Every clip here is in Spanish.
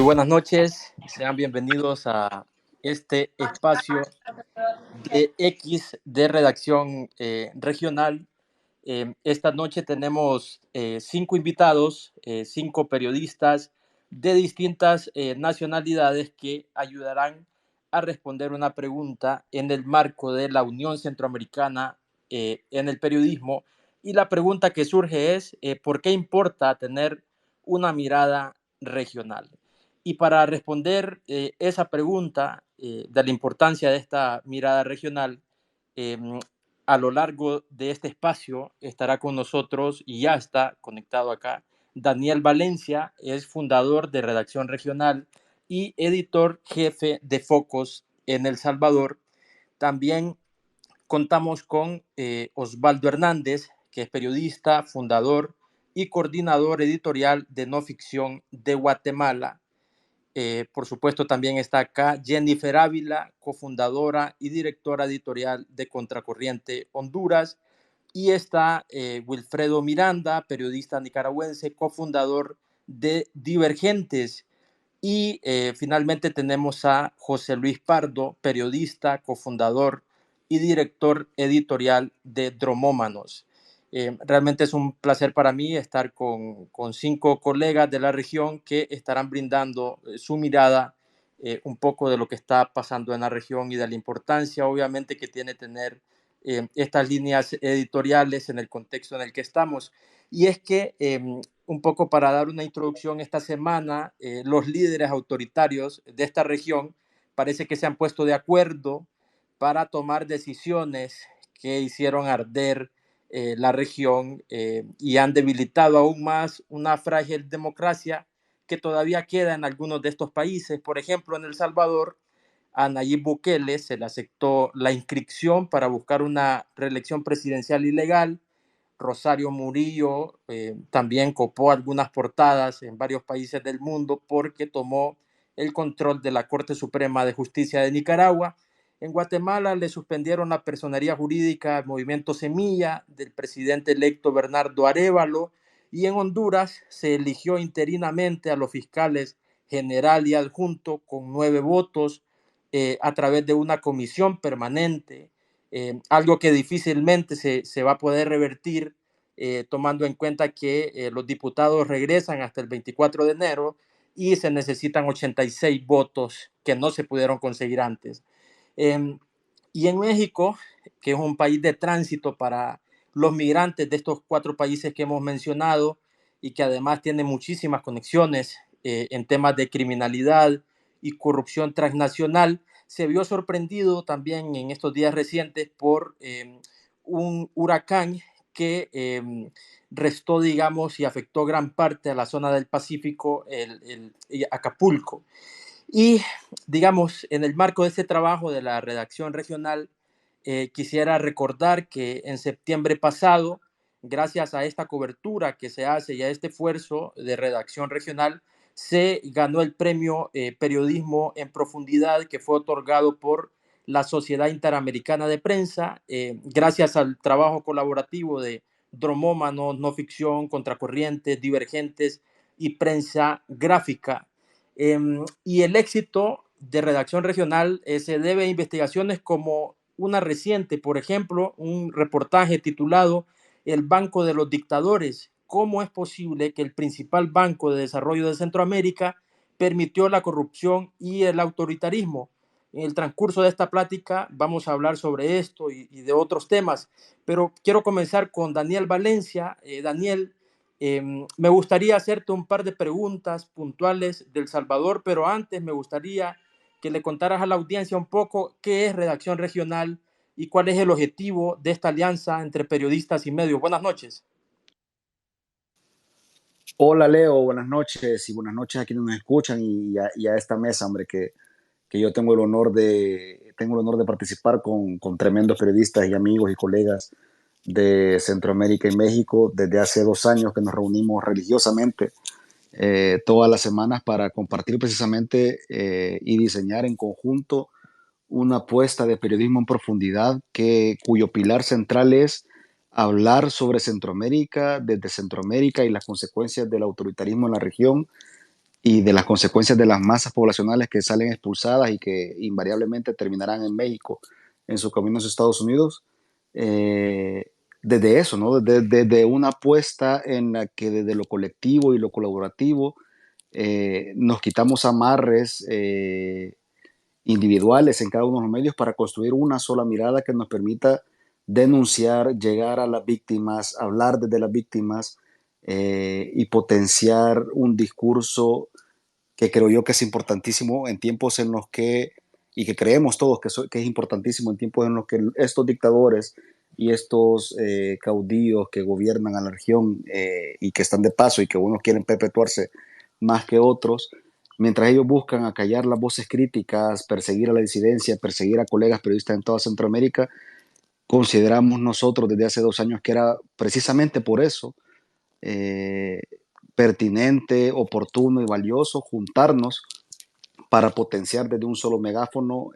buenas noches, sean bienvenidos a este espacio de X de redacción regional. Esta noche tenemos 5 invitados, 5 periodistas de distintas nacionalidades que ayudarán a responder una pregunta en el marco de la Unión Centroamericana en el periodismo. Y la pregunta que surge es, ¿por qué importa tener una mirada regional? Y para responder esa pregunta de la importancia de esta mirada regional, eh, a lo largo de este espacio estará con nosotros y ya está conectado acá Daniel Valencia, es fundador de Redacción Regional y editor jefe de Focos en El Salvador. También contamos con Osvaldo Hernández, que es periodista, fundador y coordinador editorial de No Ficción de Guatemala. Por supuesto, también está acá Jennifer Ávila, cofundadora y directora editorial de Contracorriente Honduras. Y está Wilfredo Miranda, periodista nicaragüense, cofundador de Divergentes. Y finalmente tenemos a José Luis Pardo, periodista, cofundador y director editorial de Dromómanos. Realmente es un placer para mí estar con 5 colegas de la región que estarán brindando su mirada un poco de lo que está pasando en la región y de la importancia, obviamente, que tiene tener estas líneas editoriales en el contexto en el que estamos. Y es que, un poco para dar una introducción, esta semana los líderes autoritarios de esta región parece que se han puesto de acuerdo para tomar decisiones que hicieron arder la región y han debilitado aún más una frágil democracia que todavía queda en algunos de estos países. Por ejemplo, en El Salvador, a Nayib Bukele se le aceptó la inscripción para buscar una reelección presidencial ilegal. Rosario Murillo también copó algunas portadas en varios países del mundo porque tomó el control de la Corte Suprema de Justicia de Nicaragua. En Guatemala le suspendieron la personería jurídica al Movimiento Semilla del presidente electo Bernardo Arévalo, y en Honduras se eligió interinamente a los fiscales general y adjunto con 9 votos a través de una comisión permanente, algo que difícilmente se va a poder revertir, tomando en cuenta que los diputados regresan hasta el 24 de enero y se necesitan 86 votos que no se pudieron conseguir antes. Y en México, que es un país de tránsito para los migrantes de estos 4 países que hemos mencionado y que además tiene muchísimas conexiones en temas de criminalidad y corrupción transnacional, se vio sorprendido también en estos días recientes por un huracán que restó, digamos, y afectó gran parte a la zona del Pacífico, Acapulco. Y, digamos, en el marco de este trabajo de la redacción regional, quisiera recordar que en septiembre pasado, gracias a esta cobertura que se hace y a este esfuerzo de redacción regional, se ganó el premio Periodismo en Profundidad, que fue otorgado por la Sociedad Interamericana de Prensa, gracias al trabajo colaborativo de Dromómanos, No Ficción, Contracorrientes, Divergentes y Prensa Gráfica. Y el éxito de redacción regional se debe a investigaciones como una reciente, por ejemplo, un reportaje titulado El Banco de los Dictadores: ¿cómo es posible que el principal banco de desarrollo de Centroamérica permitió la corrupción y el autoritarismo? En el transcurso de esta plática vamos a hablar sobre esto y de otros temas, pero quiero comenzar con Daniel Valencia. Daniel, me gustaría hacerte un par de preguntas puntuales del Salvador, pero antes me gustaría que le contaras a la audiencia un poco qué es Redacción Regional y cuál es el objetivo de esta alianza entre periodistas y medios. Buenas noches. Hola Leo, buenas noches a quienes nos escuchan y a esta mesa, hombre, que yo tengo el honor de participar con tremendos periodistas y amigos y colegas de Centroamérica y México desde hace 2 años que nos reunimos religiosamente todas las semanas para compartir precisamente y diseñar en conjunto una apuesta de periodismo en profundidad cuyo pilar central es hablar sobre Centroamérica, desde Centroamérica y las consecuencias del autoritarismo en la región y de las consecuencias de las masas poblacionales que salen expulsadas y que invariablemente terminarán en México en su camino a los Estados Unidos, desde eso, ¿no? Desde una apuesta en la que desde lo colectivo y lo colaborativo nos quitamos amarres individuales en cada uno de los medios para construir una sola mirada que nos permita denunciar, llegar a las víctimas, hablar desde las víctimas y potenciar un discurso que creo yo que es importantísimo en tiempos en los que, y que creemos todos que es importantísimo en tiempos en los que estos dictadores y estos caudillos que gobiernan a la región y que están de paso y que unos quieren perpetuarse más que otros, mientras ellos buscan acallar las voces críticas, perseguir a la disidencia, perseguir a colegas periodistas en toda Centroamérica, consideramos nosotros desde hace 2 años que era precisamente por eso eh, pertinente, oportuno y valioso juntarnos para potenciar desde un solo megáfono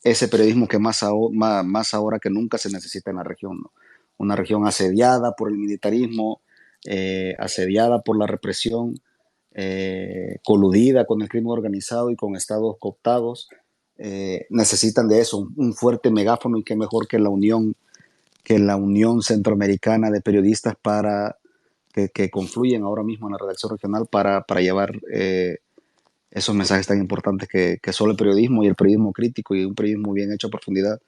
ese periodismo que más ahora que nunca se necesita en la región, ¿no? Una región asediada por el militarismo, asediada por la represión, coludida con el crimen organizado y con estados cooptados, necesitan de eso, un fuerte megáfono y qué mejor que la Unión Centroamericana de Periodistas que confluyen ahora mismo en la redacción regional para llevar esos mensajes tan importantes que solo el periodismo y el periodismo crítico y un periodismo bien hecho a profundidad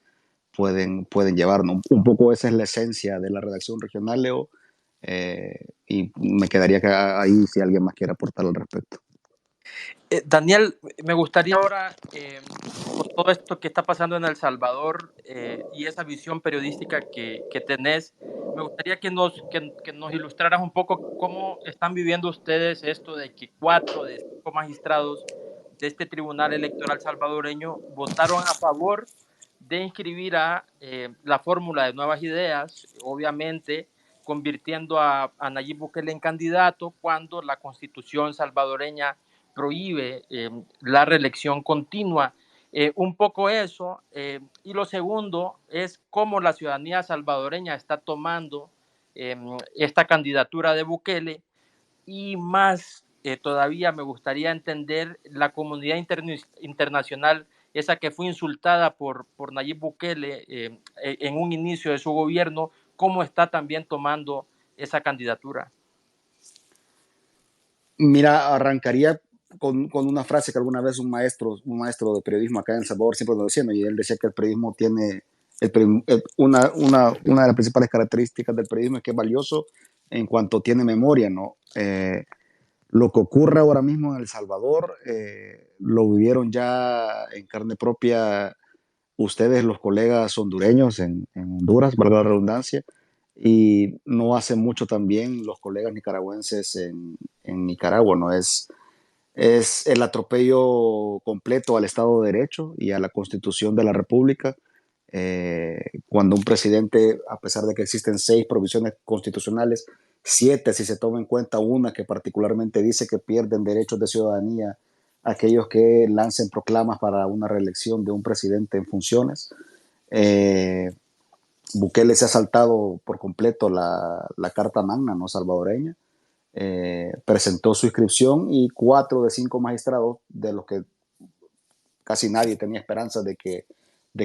pueden llevarnos. Un poco esa es la esencia de la redacción regional, Leo, y me quedaría ahí si alguien más quiere aportar al respecto. Daniel, me gustaría ahora, con todo esto que está pasando en El Salvador y esa visión periodística que tenés, me gustaría que nos ilustraras un poco cómo están viviendo ustedes esto de que 4 de 5 magistrados de este Tribunal Electoral salvadoreño votaron a favor de inscribir a la fórmula de Nuevas Ideas, obviamente convirtiendo a Nayib Bukele en candidato cuando la Constitución salvadoreña prohíbe la reelección continua. Un poco eso. Y lo segundo es cómo la ciudadanía salvadoreña está tomando esta candidatura de Bukele y más todavía me gustaría entender la comunidad internacional, esa que fue insultada por Nayib Bukele en un inicio de su gobierno, cómo está también tomando esa candidatura. Mira, arrancaría con una frase que alguna vez un maestro de periodismo acá en El Salvador siempre nos decía, ¿no? Y él decía que el periodismo tiene, una de las principales características del periodismo es que es valioso en cuanto tiene memoria, ¿no? Lo que ocurre ahora mismo en El Salvador lo vivieron ya en carne propia ustedes, los colegas hondureños en Honduras, valga la redundancia, y no hace mucho también los colegas nicaragüenses en Nicaragua, ¿no? Es el atropello completo al Estado de Derecho y a la Constitución de la República, cuando un presidente, a pesar de que existen 6 provisiones constitucionales, 7 si se toma en cuenta una que particularmente dice que pierden derechos de ciudadanía aquellos que lancen proclamas para una reelección de un presidente en funciones. Eh, Bukele se ha saltado por completo la Carta Magna, ¿no?, salvadoreña. Presentó su inscripción y 4 de 5 magistrados, de los que casi nadie tenía esperanza de que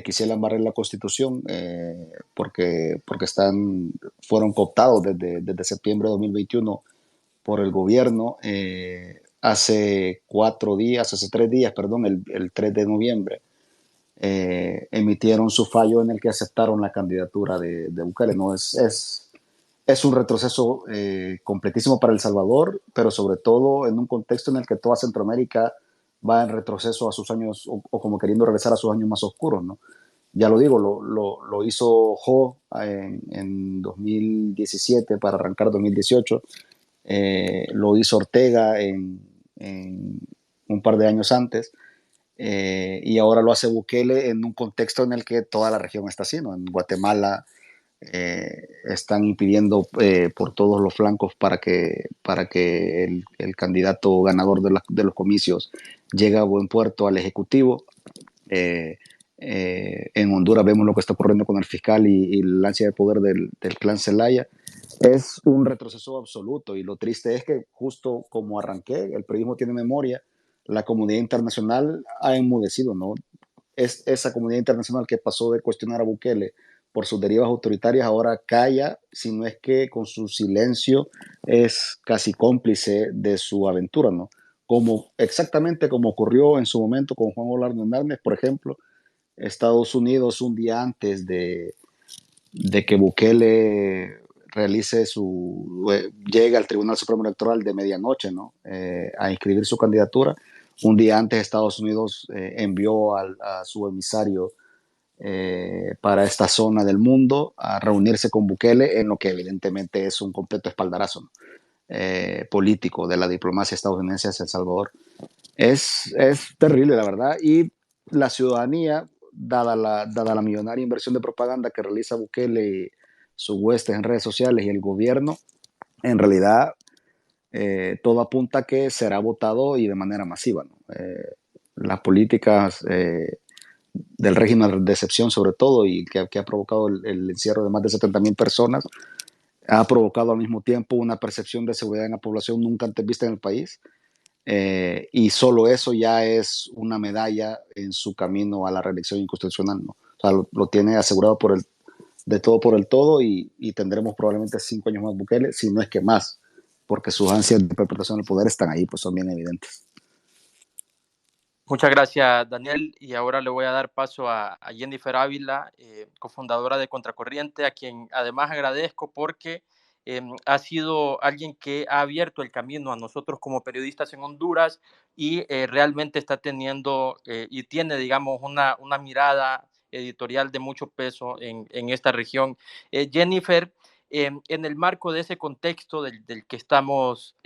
hicieran barrer la Constitución, porque fueron cooptados desde septiembre de 2021 por el gobierno. Hace 3 días, perdón, el 3 de noviembre, emitieron su fallo en el que aceptaron la candidatura de Bukele. ¿No? Es un retroceso completísimo para El Salvador, pero sobre todo en un contexto en el que toda Centroamérica va en retroceso a sus años, o como queriendo regresar a sus años más oscuros, ¿no? Ya lo digo, lo hizo Ho en 2017 para arrancar 2018, lo hizo Ortega en un par de años antes, y ahora lo hace Bukele en un contexto en el que toda la región está así, ¿no? En Guatemala están impidiendo por todos los flancos para que el candidato ganador de los comicios llegue a buen puerto al Ejecutivo. En Honduras vemos lo que está ocurriendo con el fiscal y la ansia de poder del clan Zelaya. es un retroceso absoluto y lo triste es que justo como arranqué, el periodismo tiene memoria, la comunidad internacional ha enmudecido, ¿no? Es esa comunidad internacional que pasó de cuestionar a Bukele por sus derivas autoritarias, ahora calla, si no es que con su silencio es casi cómplice de su aventura, ¿no? Como, exactamente como ocurrió en su momento con Juan Orlando Hernández, por ejemplo, Estados Unidos un día antes de que Bukele realice llegue al Tribunal Supremo Electoral de medianoche, ¿no? A inscribir su candidatura. Un día antes Estados Unidos envió a su emisario para esta zona del mundo a reunirse con Bukele en lo que evidentemente es un completo espaldarazo, ¿no? Político de la diplomacia estadounidense hacia El Salvador. Es terrible, la verdad, y la ciudadanía, dada la millonaria inversión de propaganda que realiza Bukele y sus huestes en redes sociales y el gobierno, en realidad todo apunta a que será votado y de manera masiva, ¿no? Las políticas del régimen de excepción sobre todo y que ha provocado el encierro de más de 70,000 personas, ha provocado al mismo tiempo una percepción de seguridad en la población nunca antes vista en el país, y solo eso ya es una medalla en su camino a la reelección inconstitucional, ¿no? O sea, lo tiene asegurado de todo por el todo y tendremos probablemente 5 años más Bukele, si no es que más, porque sus ansias de interpretación del poder están ahí, pues son bien evidentes. Muchas gracias, Daniel. Y ahora le voy a dar paso a Jennifer Ávila, cofundadora de Contracorriente, a quien además agradezco porque ha sido alguien que ha abierto el camino a nosotros como periodistas en Honduras y realmente está teniendo y tiene, digamos, una mirada editorial de mucho peso en esta región. Jennifer, en el marco de ese contexto del que estamos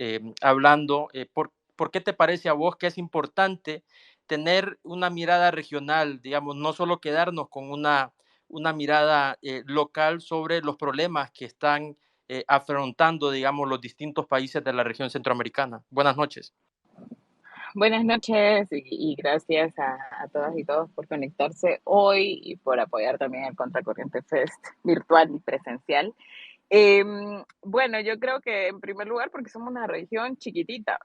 hablando, ¿por qué te parece a vos que es importante tener una mirada regional, digamos, no solo quedarnos con una mirada local sobre los problemas que están afrontando, digamos, los distintos países de la región centroamericana? Buenas noches. Buenas noches y gracias a todas y todos por conectarse hoy y por apoyar también el Contracorriente Fest virtual y presencial. Bueno, yo creo que en primer lugar porque somos una región chiquitita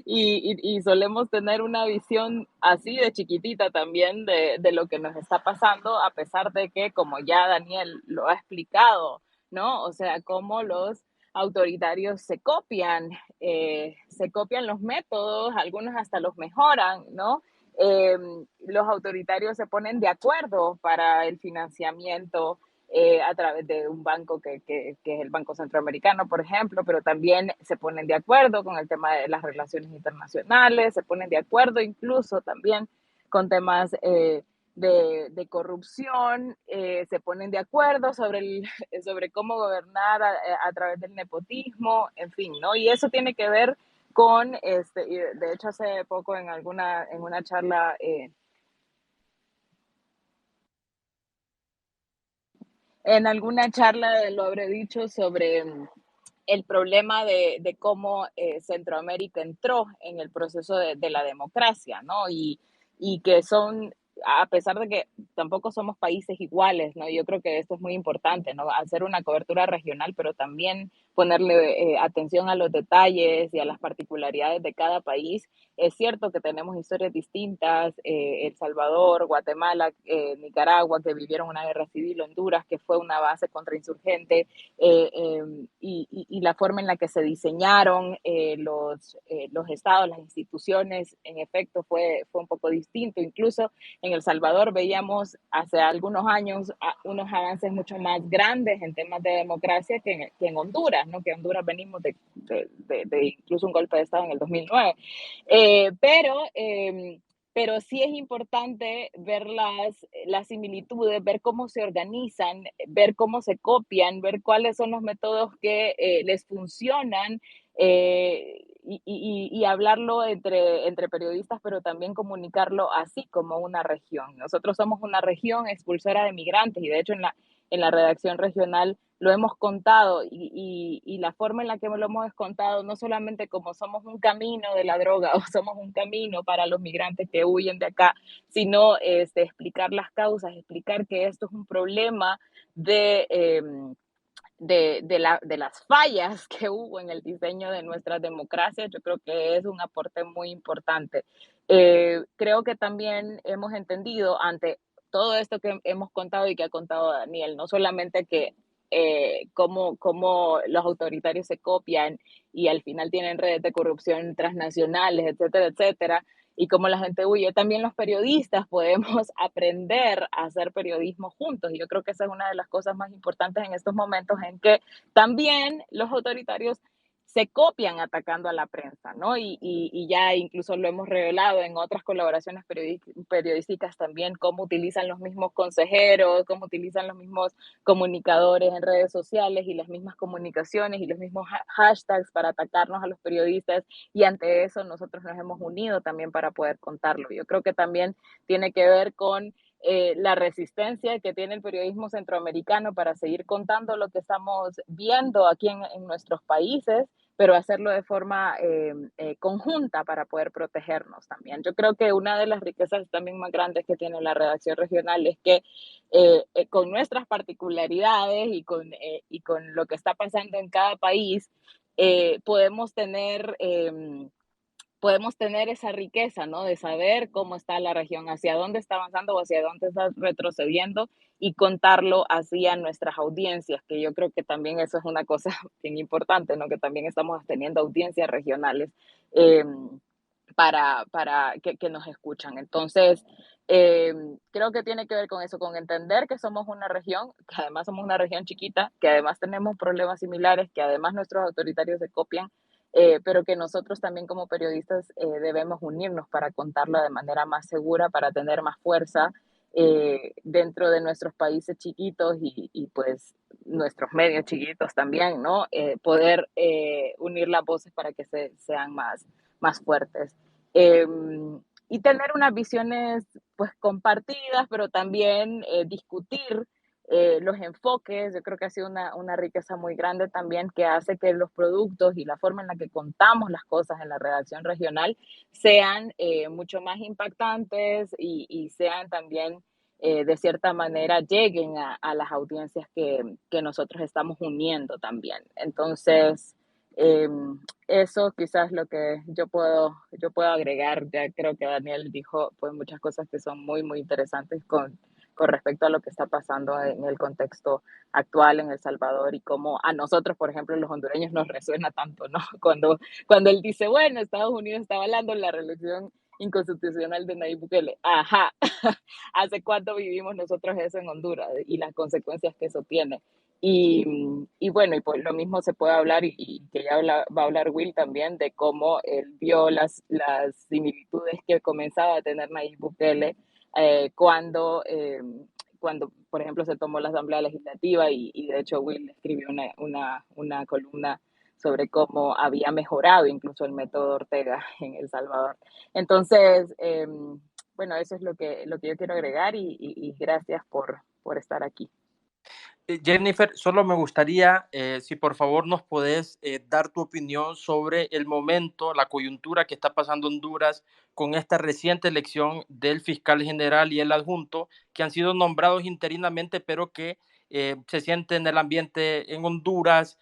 y solemos tener una visión así de chiquitita también de lo que nos está pasando, a pesar de que, como ya Daniel lo ha explicado, ¿no? O sea, cómo los autoritarios se copian los métodos, algunos hasta los mejoran, ¿no? Eh, los autoritarios se ponen de acuerdo para el financiamiento a través de un banco que es el Banco Centroamericano, por ejemplo, pero también se ponen de acuerdo con el tema de las relaciones internacionales, se ponen de acuerdo incluso también con temas corrupción, se ponen de acuerdo sobre cómo gobernar a través del nepotismo, en fin, ¿no? Y eso tiene que ver con, y de hecho hace poco en una charla en alguna charla lo habré dicho sobre el problema de cómo Centroamérica entró en el proceso de la democracia, ¿no? Y que son, a pesar de que tampoco somos países iguales, ¿no? Yo creo que esto es muy importante, ¿no? Hacer una cobertura regional, pero también ponerle atención a los detalles y a las particularidades de cada país. Es cierto que tenemos historias distintas, El Salvador, Guatemala, Nicaragua, que vivieron una guerra civil, Honduras, que fue una base contrainsurgente, y la forma en la que se diseñaron los estados, las instituciones, en efecto, fue un poco distinto. Incluso en El Salvador veíamos hace algunos años unos avances mucho más grandes en temas de democracia que en Honduras, ¿no? Que en Honduras venimos de incluso un golpe de Estado en el 2009. Eh, pero, eh, pero sí es importante ver las similitudes, ver cómo se organizan, ver cómo se copian, ver cuáles son los métodos que les funcionan, y hablarlo entre periodistas, pero también comunicarlo así como una región. Nosotros somos una región expulsora de migrantes y de hecho en la redacción regional lo hemos contado y la forma en la que lo hemos contado, no solamente como somos un camino de la droga o somos un camino para los migrantes que huyen de acá, sino explicar las causas, explicar que esto es un problema de... de las fallas que hubo en el diseño de nuestras democracias, yo creo que es un aporte muy importante. Creo que también hemos entendido ante todo esto que hemos contado y que ha contado Daniel, no solamente que cómo los autoritarios se copian y al final tienen redes de corrupción transnacionales, etcétera, etcétera, y cómo la gente huye. También los periodistas podemos aprender a hacer periodismo juntos. Y yo creo que esa es una de las cosas más importantes en estos momentos en que también los autoritarios se copian atacando a la prensa, ¿no? Y ya incluso lo hemos revelado en otras colaboraciones periodísticas también, cómo utilizan los mismos consejeros, cómo utilizan los mismos comunicadores en redes sociales y las mismas comunicaciones y los mismos hashtags para atacarnos a los periodistas, y ante eso nosotros nos hemos unido también para poder contarlo. Yo creo que también tiene que ver con la resistencia que tiene el periodismo centroamericano para seguir contando lo que estamos viendo aquí en nuestros países, pero hacerlo de forma conjunta para poder protegernos también. Yo creo que una de las riquezas también más grandes que tiene la redacción regional es que con nuestras particularidades y con lo que está pasando en cada país, podemos tener esa riqueza, ¿no? De saber cómo está la región, hacia dónde está avanzando o hacia dónde está retrocediendo, y contarlo así a nuestras audiencias, que yo creo que también eso es una cosa bien importante, ¿no? Que también estamos teniendo audiencias regionales eh, para que nos escuchan. Entonces, creo que tiene que ver con eso, con entender que somos una región, que además somos una región chiquita, que además tenemos problemas similares, que además nuestros autoritarios se copian, pero que nosotros también como periodistas debemos unirnos para contarlo de manera más segura, para tener más fuerza dentro de nuestros países chiquitos y pues nuestros medios chiquitos también, ¿no? Poder unir las voces para que sean más fuertes. Eh, y tener unas visiones pues compartidas, pero también discutir los enfoques. Yo creo que ha sido una riqueza muy grande también, que hace que los productos y la forma en la que contamos las cosas en la redacción regional sean mucho más impactantes y sean también, de cierta manera, lleguen a las audiencias que nosotros estamos uniendo también. Entonces, eh, eso quizás lo que yo puedo agregar. Ya creo que Daniel dijo pues muchas cosas que son muy, muy interesantes con respecto a lo que está pasando en el contexto actual en El Salvador y cómo a nosotros, por ejemplo, los hondureños nos resuena tanto, ¿no? Cuando él dice, bueno, Estados Unidos está avalando la reelección inconstitucional de Nayib Bukele. Ajá, ¿hace cuánto vivimos nosotros eso en Honduras y las consecuencias que eso tiene? Y bueno, y pues lo mismo se puede hablar, y que ya va a hablar Will también, de cómo él vio las similitudes que comenzaba a tener Nayib Bukele cuando, por ejemplo, se tomó la Asamblea Legislativa, y de hecho Will escribió una columna sobre cómo había mejorado incluso el método Ortega en El Salvador. Entonces, bueno, eso es lo que yo quiero agregar, y gracias por estar aquí. Jennifer, solo me gustaría, si por favor nos podés dar tu opinión sobre el momento, la coyuntura que está pasando Honduras con esta reciente elección del fiscal general y el adjunto, que han sido nombrados interinamente, pero que se siente en el ambiente en Honduras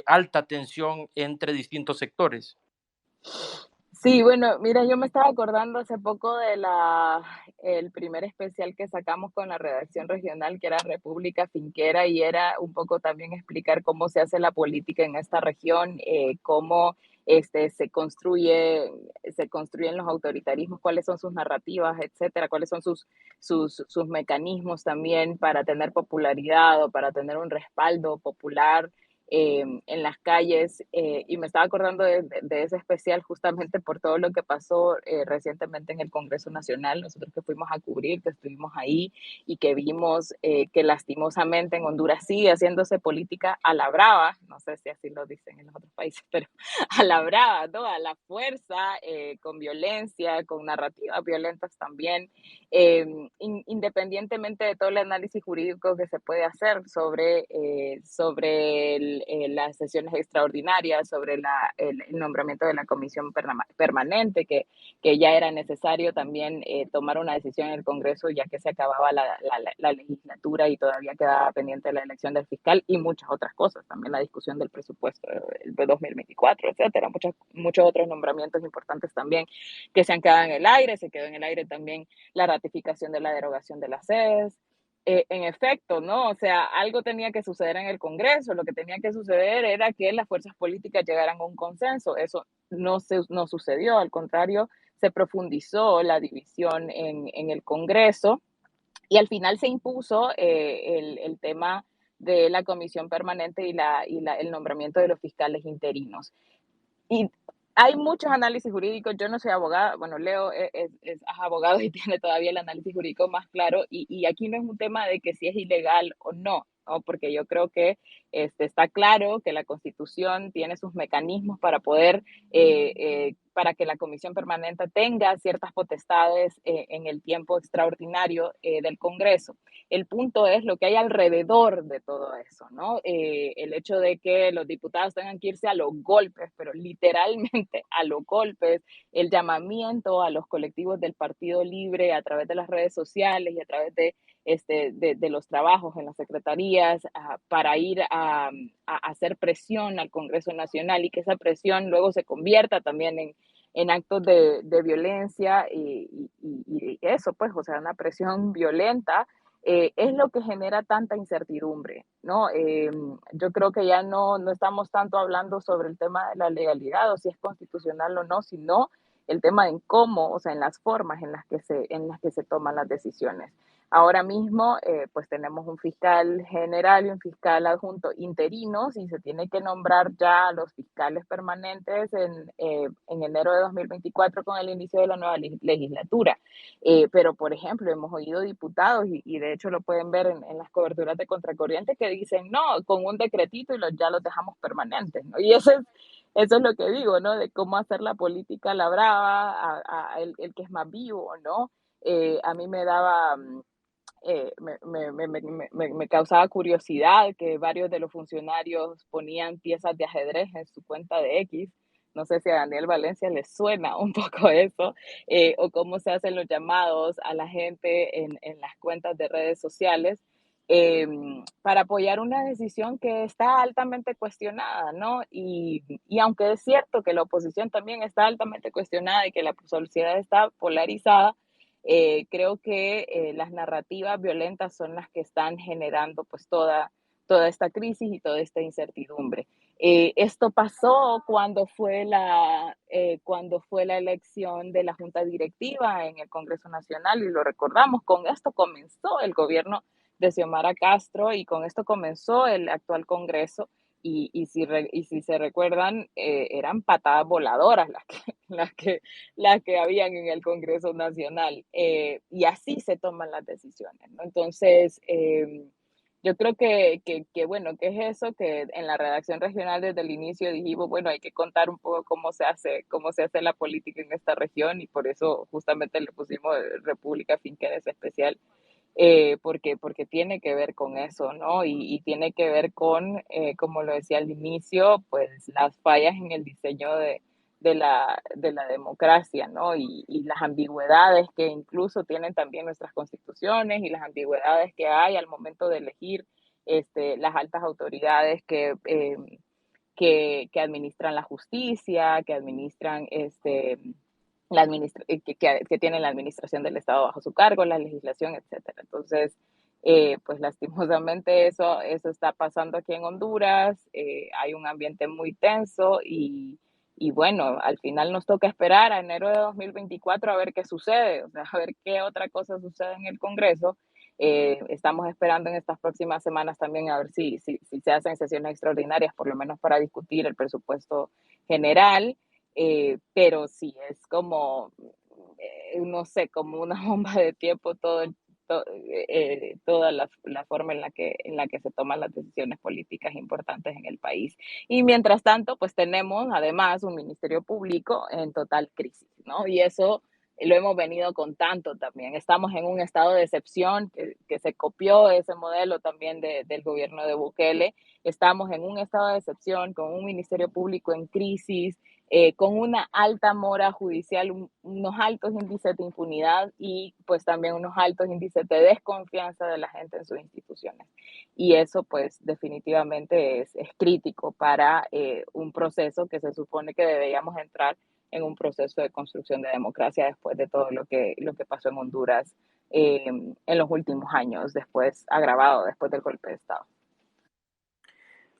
alta tensión entre distintos sectores. Sí, bueno, mira, yo me estaba acordando hace poco el primer especial que sacamos con la redacción regional, que era República Finquera, y era un poco también explicar cómo se hace la política en esta región, cómo se construyen los autoritarismos, cuáles son sus narrativas, etcétera, cuáles son sus mecanismos también para tener popularidad o para tener un respaldo popular en las calles, y me estaba acordando de ese especial justamente por todo lo que pasó recientemente en el Congreso Nacional. Nosotros que fuimos a cubrir, que estuvimos ahí y que vimos que lastimosamente en Honduras sigue haciéndose política a la brava, no sé si así lo dicen en los otros países, pero a la brava, ¿no? A la fuerza, con violencia, con narrativas violentas también, independientemente de todo el análisis jurídico que se puede hacer sobre las sesiones extraordinarias, sobre el nombramiento de la comisión permanente, que ya era necesario también tomar una decisión en el Congreso, ya que se acababa la legislatura y todavía quedaba pendiente la elección del fiscal y muchas otras cosas, también la discusión del presupuesto de 2024, etcétera, muchos otros nombramientos importantes también que se han quedado en el aire. Se quedó en el aire también la ratificación de la derogación de las sedes. En efecto, ¿no? O sea, algo tenía que suceder en el Congreso. Lo que tenía que suceder era que las fuerzas políticas llegaran a un consenso. Eso no sucedió. Al contrario, se profundizó la división en el Congreso y al final se impuso el tema de la comisión permanente y el nombramiento de los fiscales interinos. Y hay muchos análisis jurídicos. Yo no soy abogada, bueno, Leo es abogado y tiene todavía el análisis jurídico más claro, y aquí no es un tema de que si es ilegal o no, ¿no? Porque yo creo que está claro que la Constitución tiene sus mecanismos para poder, para que la Comisión Permanente tenga ciertas potestades en el tiempo extraordinario del Congreso. El punto es lo que hay alrededor de todo eso, ¿no? El hecho de que los diputados tengan que irse a los golpes, pero literalmente a los golpes, el llamamiento a los colectivos del Partido Libre a través de las redes sociales y a través de los trabajos en las secretarías para ir a hacer presión al Congreso Nacional, y que esa presión luego se convierta también en actos de violencia y eso, pues, o sea, una presión violenta, es lo que genera tanta incertidumbre, ¿no? Yo creo que ya no estamos tanto hablando sobre el tema de la legalidad o si es constitucional o no, sino el tema en cómo, o sea, en las formas en las que se toman las decisiones. Ahora mismo, pues tenemos un fiscal general y un fiscal adjunto interinos, y se tiene que nombrar ya a los fiscales permanentes en enero de 2024 con el inicio de la nueva legislatura. Pero, por ejemplo, hemos oído diputados, y de hecho lo pueden ver en las coberturas de Contracorriente, que dicen, no, con un decretito y ya los dejamos permanentes, ¿no? Y eso es lo que digo, ¿no? De cómo hacer la política la brava, el que es más vivo, ¿no? A mí me daba, me causaba curiosidad que varios de los funcionarios ponían piezas de ajedrez en su cuenta de X. No sé si a Daniel Valencia le suena un poco eso, o cómo se hacen los llamados a la gente en las cuentas de redes sociales, eh, para apoyar una decisión que está altamente cuestionada, ¿no? Y aunque es cierto que la oposición también está altamente cuestionada y que la sociedad está polarizada, creo que las narrativas violentas son las que están generando pues toda esta crisis y toda esta incertidumbre. Esto pasó cuando fue la elección de la Junta Directiva en el Congreso Nacional, y lo recordamos. Con esto comenzó el gobierno de Xiomara Castro y con esto comenzó el actual Congreso. Y si se recuerdan, eran patadas voladoras las que habían en el Congreso Nacional, y así se toman las decisiones, ¿no? Entonces, yo creo bueno, que es eso, que en la redacción regional desde el inicio dijimos, bueno, hay que contar un poco cómo se hace la política en esta región, y por eso justamente le pusimos República Finqueres Especial, porque tiene que ver con eso, ¿no? Y tiene que ver con, como lo decía al inicio, pues las fallas en el diseño de la democracia, ¿no? Y las ambigüedades que incluso tienen también nuestras constituciones, y las ambigüedades que hay al momento de elegir las altas autoridades que administran la justicia, que administran que tienen la administración del Estado bajo su cargo, la legislación, etcétera. Entonces, pues lastimosamente eso está pasando aquí en Honduras. Hay un ambiente muy tenso, y bueno, al final nos toca esperar a enero de 2024 a ver qué sucede, o sea, a ver qué otra cosa sucede en el Congreso. Estamos esperando en estas próximas semanas también a ver si se hacen sesiones extraordinarias, por lo menos para discutir el presupuesto general. Pero sí, es como, no sé, como una bomba de tiempo toda la forma en la que se toman las decisiones políticas importantes en el país. Y mientras tanto, pues tenemos además un ministerio público en total crisis, ¿no? Y eso lo hemos venido contando también. Estamos en un estado de excepción que se copió ese modelo también del gobierno de Bukele. Estamos en un estado de excepción con un ministerio público en crisis, con una alta mora judicial, unos altos índices de impunidad y pues también unos altos índices de desconfianza de la gente en sus instituciones. Y eso pues definitivamente es crítico para un proceso que se supone que deberíamos entrar en un proceso de construcción de democracia después de todo lo que pasó en Honduras en los últimos años, después agravado después del golpe de Estado.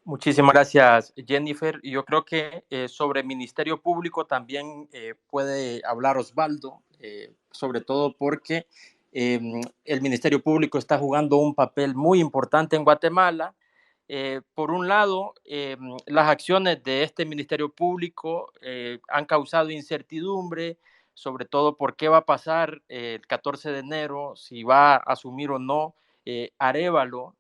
Muchísimas gracias, Jennifer. Yo creo que sobre Ministerio Público también puede hablar Osvaldo, sobre todo porque el Ministerio Público está jugando un papel muy importante en Guatemala. Por un lado, las acciones de este Ministerio Público han causado incertidumbre, sobre todo por qué va a pasar el 14 de enero, si va a asumir o no Arévalo,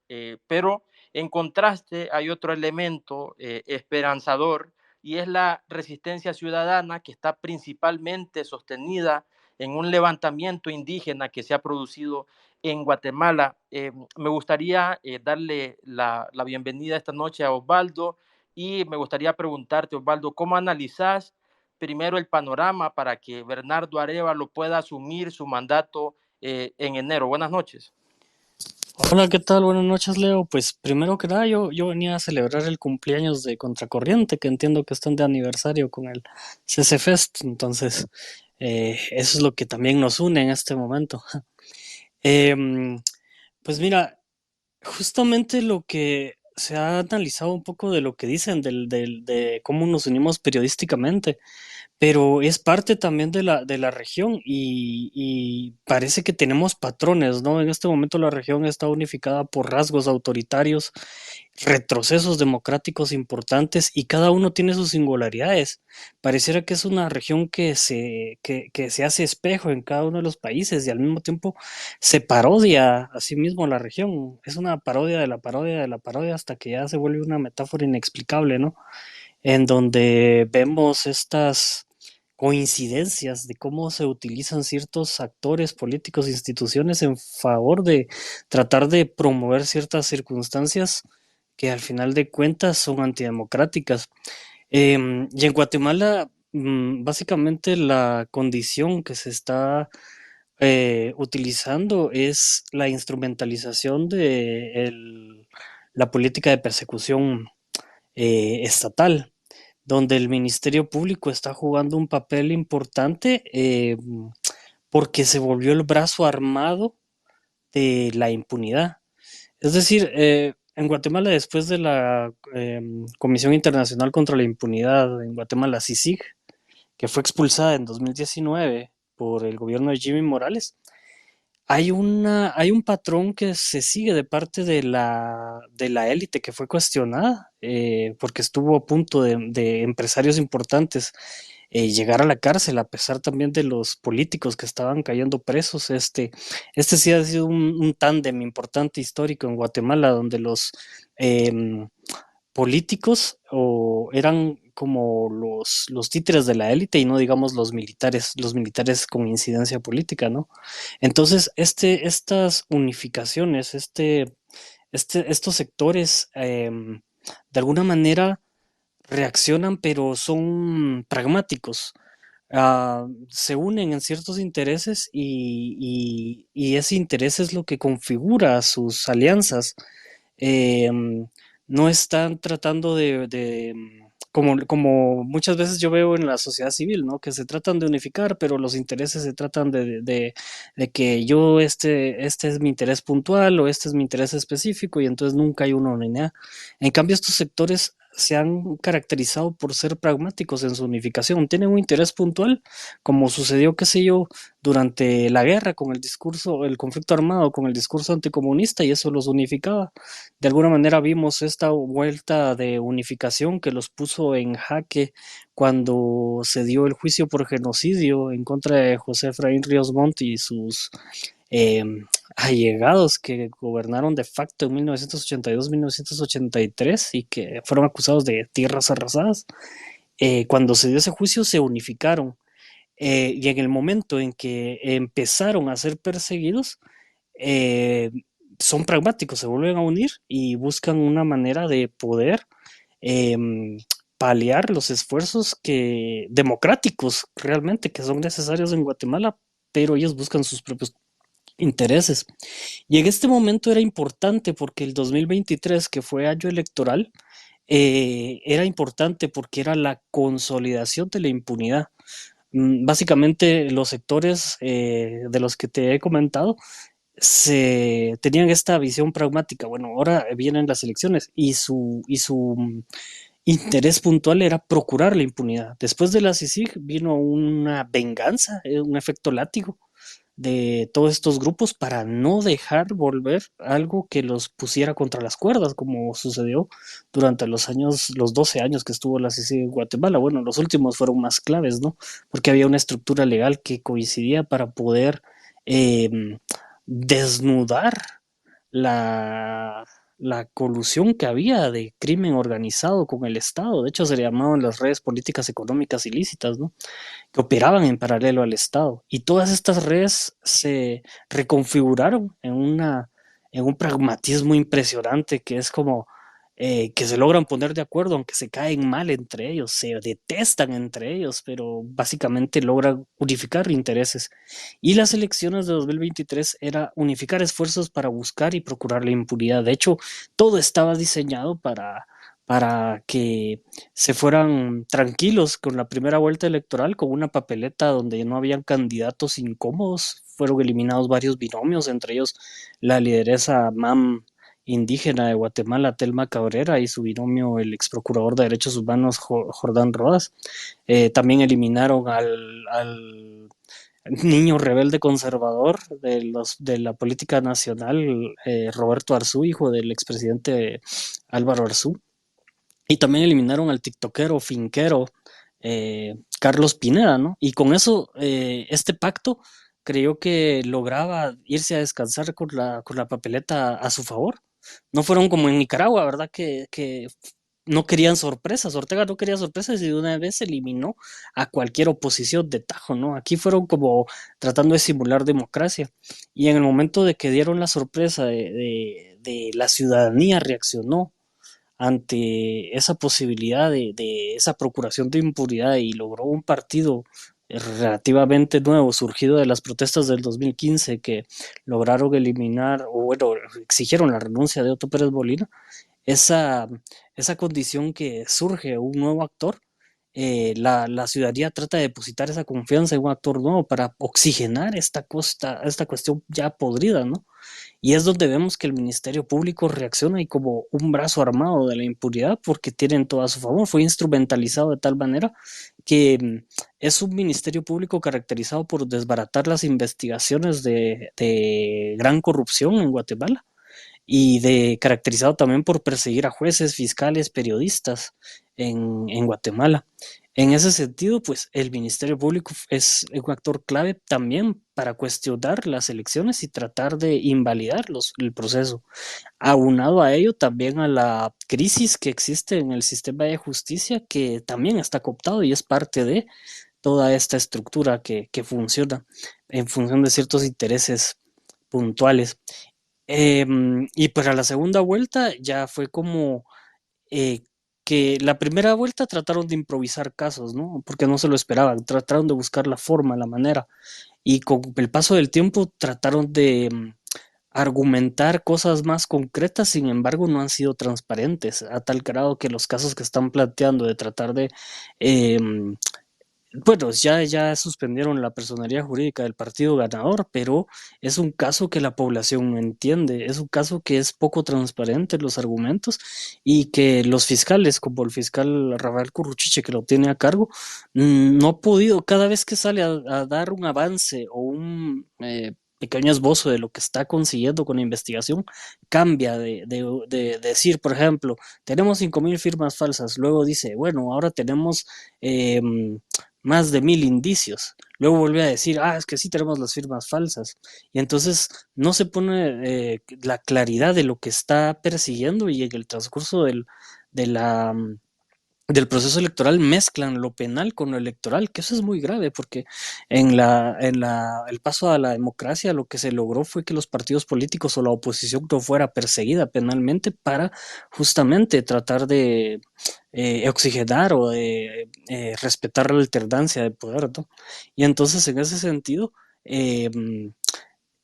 pero en contraste, hay otro elemento esperanzador y es la resistencia ciudadana que está principalmente sostenida en un levantamiento indígena que se ha producido en Guatemala. Me gustaría darle la bienvenida esta noche a Osvaldo y me gustaría preguntarte, Osvaldo, ¿cómo analizás primero el panorama para que Bernardo Arévalo pueda asumir su mandato en enero? Buenas noches. Hola, ¿qué tal? Buenas noches, Leo. Pues primero que nada, yo venía a celebrar el cumpleaños de Contracorriente, que entiendo que están de aniversario con el CC Fest, entonces eso es lo que también nos une en este momento. Pues mira, justamente lo que se ha analizado un poco de lo que dicen de cómo nos unimos periodísticamente, pero es parte también de la región y parece que tenemos patrones, ¿no? En este momento la región está unificada por rasgos autoritarios, retrocesos democráticos importantes y cada uno tiene sus singularidades. Pareciera que es una región que se hace espejo en cada uno de los países y al mismo tiempo se parodia a sí mismo la región. Es una parodia de la parodia de la parodia hasta que ya se vuelve una metáfora inexplicable, ¿no? En donde vemos estas coincidencias de cómo se utilizan ciertos actores políticos e instituciones en favor de tratar de promover ciertas circunstancias que al final de cuentas son antidemocráticas. Y en Guatemala, básicamente la condición que se está utilizando es la instrumentalización de la política de persecución estatal, donde el Ministerio Público está jugando un papel importante porque se volvió el brazo armado de la impunidad. Es decir, en Guatemala, después de la Comisión Internacional contra la Impunidad, en Guatemala, CICIG, que fue expulsada en 2019 por el gobierno de Jimmy Morales, hay un patrón que se sigue de parte de la élite que fue cuestionada, porque estuvo a punto de empresarios importantes llegar a la cárcel, a pesar también de los políticos que estaban cayendo presos. Este sí ha sido un tándem importante histórico en Guatemala, donde los políticos eran como los títeres de la élite y no digamos los militares con incidencia política, ¿no? Entonces, estas unificaciones, estos sectores, de alguna manera reaccionan, pero son pragmáticos. Se unen en ciertos intereses y ese interés es lo que configura sus alianzas. No están tratando como muchas veces yo veo en la sociedad civil, ¿no? Que se tratan de unificar, pero los intereses se tratan de que este es mi interés puntual o este es mi interés específico y entonces nunca hay una unidad. En cambio, estos sectores se han caracterizado por ser pragmáticos en su unificación. Tienen un interés puntual, como sucedió, qué sé yo, durante la guerra con el conflicto armado, con el discurso anticomunista, y eso los unificaba. De alguna manera vimos esta vuelta de unificación que los puso en jaque cuando se dio el juicio por genocidio en contra de José Efraín Ríos Montt y sus eh, allegados que gobernaron de facto en 1982-1983 y que fueron acusados de tierras arrasadas. Cuando se dio ese juicio se unificaron. y en el momento en que empezaron a ser perseguidos, eh, son pragmáticos, se vuelven a unir y buscan una manera de poder eh, paliar los esfuerzos democráticos realmente que son necesarios en Guatemala, pero ellos buscan sus propios intereses. Y en este momento era importante porque el 2023, que fue año electoral, era importante porque era la consolidación de la impunidad. Básicamente los sectores de los que te he comentado tenían esta visión pragmática. Bueno, ahora vienen las elecciones y su interés puntual era procurar la impunidad. Después de la CICIG vino una venganza, un efecto látigo de todos estos grupos para no dejar volver algo que los pusiera contra las cuerdas, como sucedió durante los 12 años que estuvo la CICIG en Guatemala. Bueno, los últimos fueron más claves, ¿no? Porque había una estructura legal que coincidía para poder eh, desnudar la, la colusión que había de crimen organizado con el Estado. De hecho, se le llamaban las redes políticas económicas ilícitas, ¿no? Que operaban en paralelo al Estado. Y todas estas redes se reconfiguraron en un pragmatismo impresionante que es como que se logran poner de acuerdo, aunque se caen mal entre ellos, se detestan entre ellos, pero básicamente logran unificar intereses. Y las elecciones de 2023 era unificar esfuerzos para buscar y procurar la impunidad. De hecho, todo estaba diseñado para que se fueran tranquilos con la primera vuelta electoral, con una papeleta donde no habían candidatos incómodos. Fueron eliminados varios binomios, entre ellos la lideresa MAM indígena de Guatemala, Telma Cabrera, y su binomio, el ex procurador de Derechos Humanos, Jordán Rodas. También eliminaron al niño rebelde conservador de la política nacional, Roberto Arzú, hijo del expresidente Álvaro Arzú. Y también eliminaron al tiktokero finquero Carlos Pineda, ¿no? Y con eso, este pacto creyó que lograba irse a descansar con la papeleta a su favor. No fueron como en Nicaragua, ¿verdad? Que no querían sorpresas. Ortega no quería sorpresas y de una vez eliminó a cualquier oposición de tajo, ¿no? Aquí fueron como tratando de simular democracia. Y en el momento de que dieron la sorpresa de la ciudadanía reaccionó ante esa posibilidad de esa procuración de impunidad y logró un partido relativamente nuevo, surgido de las protestas del 2015, que lograron eliminar, o bueno, exigieron la renuncia de Otto Pérez Molina. esa, Esa condición que surge un nuevo actor, la ciudadanía trata de depositar esa confianza en un actor nuevo para oxigenar esta cuestión ya podrida, ¿no? Y es donde vemos que el Ministerio Público reacciona y como un brazo armado de la impunidad porque tienen todo a su favor. Fue instrumentalizado de tal manera que es un Ministerio Público caracterizado por desbaratar las investigaciones de gran corrupción en Guatemala y caracterizado también por perseguir a jueces, fiscales, periodistas en Guatemala. En ese sentido, pues el Ministerio Público es un actor clave también para cuestionar las elecciones y tratar de invalidar el proceso. Aunado a ello, también a la crisis que existe en el sistema de justicia, que también está cooptado y es parte de toda esta estructura que funciona en función de ciertos intereses puntuales. Y para la segunda vuelta ya fue como eh, que la primera vuelta trataron de improvisar casos, ¿no? Porque no se lo esperaban, trataron de buscar la forma, la manera, y con el paso del tiempo trataron de argumentar cosas más concretas, sin embargo no han sido transparentes, a tal grado que los casos que están planteando de tratar de bueno, ya suspendieron la personería jurídica del partido ganador, pero es un caso que la población no entiende, es un caso que es poco transparente en los argumentos y que los fiscales, como el fiscal Rafael Curruchiche que lo tiene a cargo, no ha podido, cada vez que sale a dar un avance o un pequeño esbozo de lo que está consiguiendo con la investigación, cambia de decir, por ejemplo, tenemos 5,000 firmas falsas, luego dice, bueno, ahora tenemos más de 1,000 indicios. Luego vuelve a decir, es que sí tenemos las firmas falsas. Y entonces no se pone la claridad de lo que está persiguiendo y en el transcurso de la del proceso electoral mezclan lo penal con lo electoral, que eso es muy grave porque el paso a la democracia lo que se logró fue que los partidos políticos o la oposición no fuera perseguida penalmente para justamente tratar de oxigenar o de respetar la alternancia de poder, ¿no? Y entonces en ese sentido eh,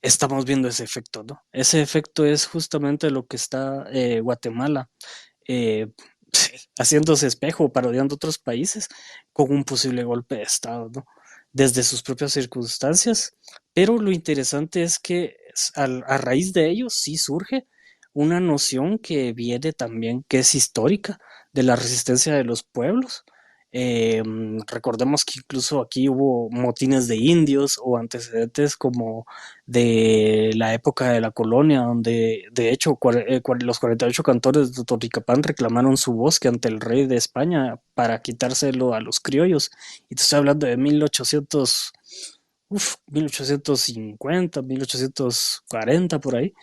estamos viendo ese efecto, ¿no? Ese efecto es justamente lo que está Guatemala eh, haciéndose espejo, parodiando otros países con un posible golpe de Estado, ¿no? Desde sus propias circunstancias. Pero lo interesante es que a raíz de ello sí surge una noción que viene también, que es histórica, de la resistencia de los pueblos. Recordemos que incluso aquí hubo motines de indios o antecedentes como de la época de la colonia, donde de hecho los 48 cantores de Totonicapán reclamaron su bosque ante el rey de España para quitárselo a los criollos. Y te estoy hablando de 1850, 1840 por ahí,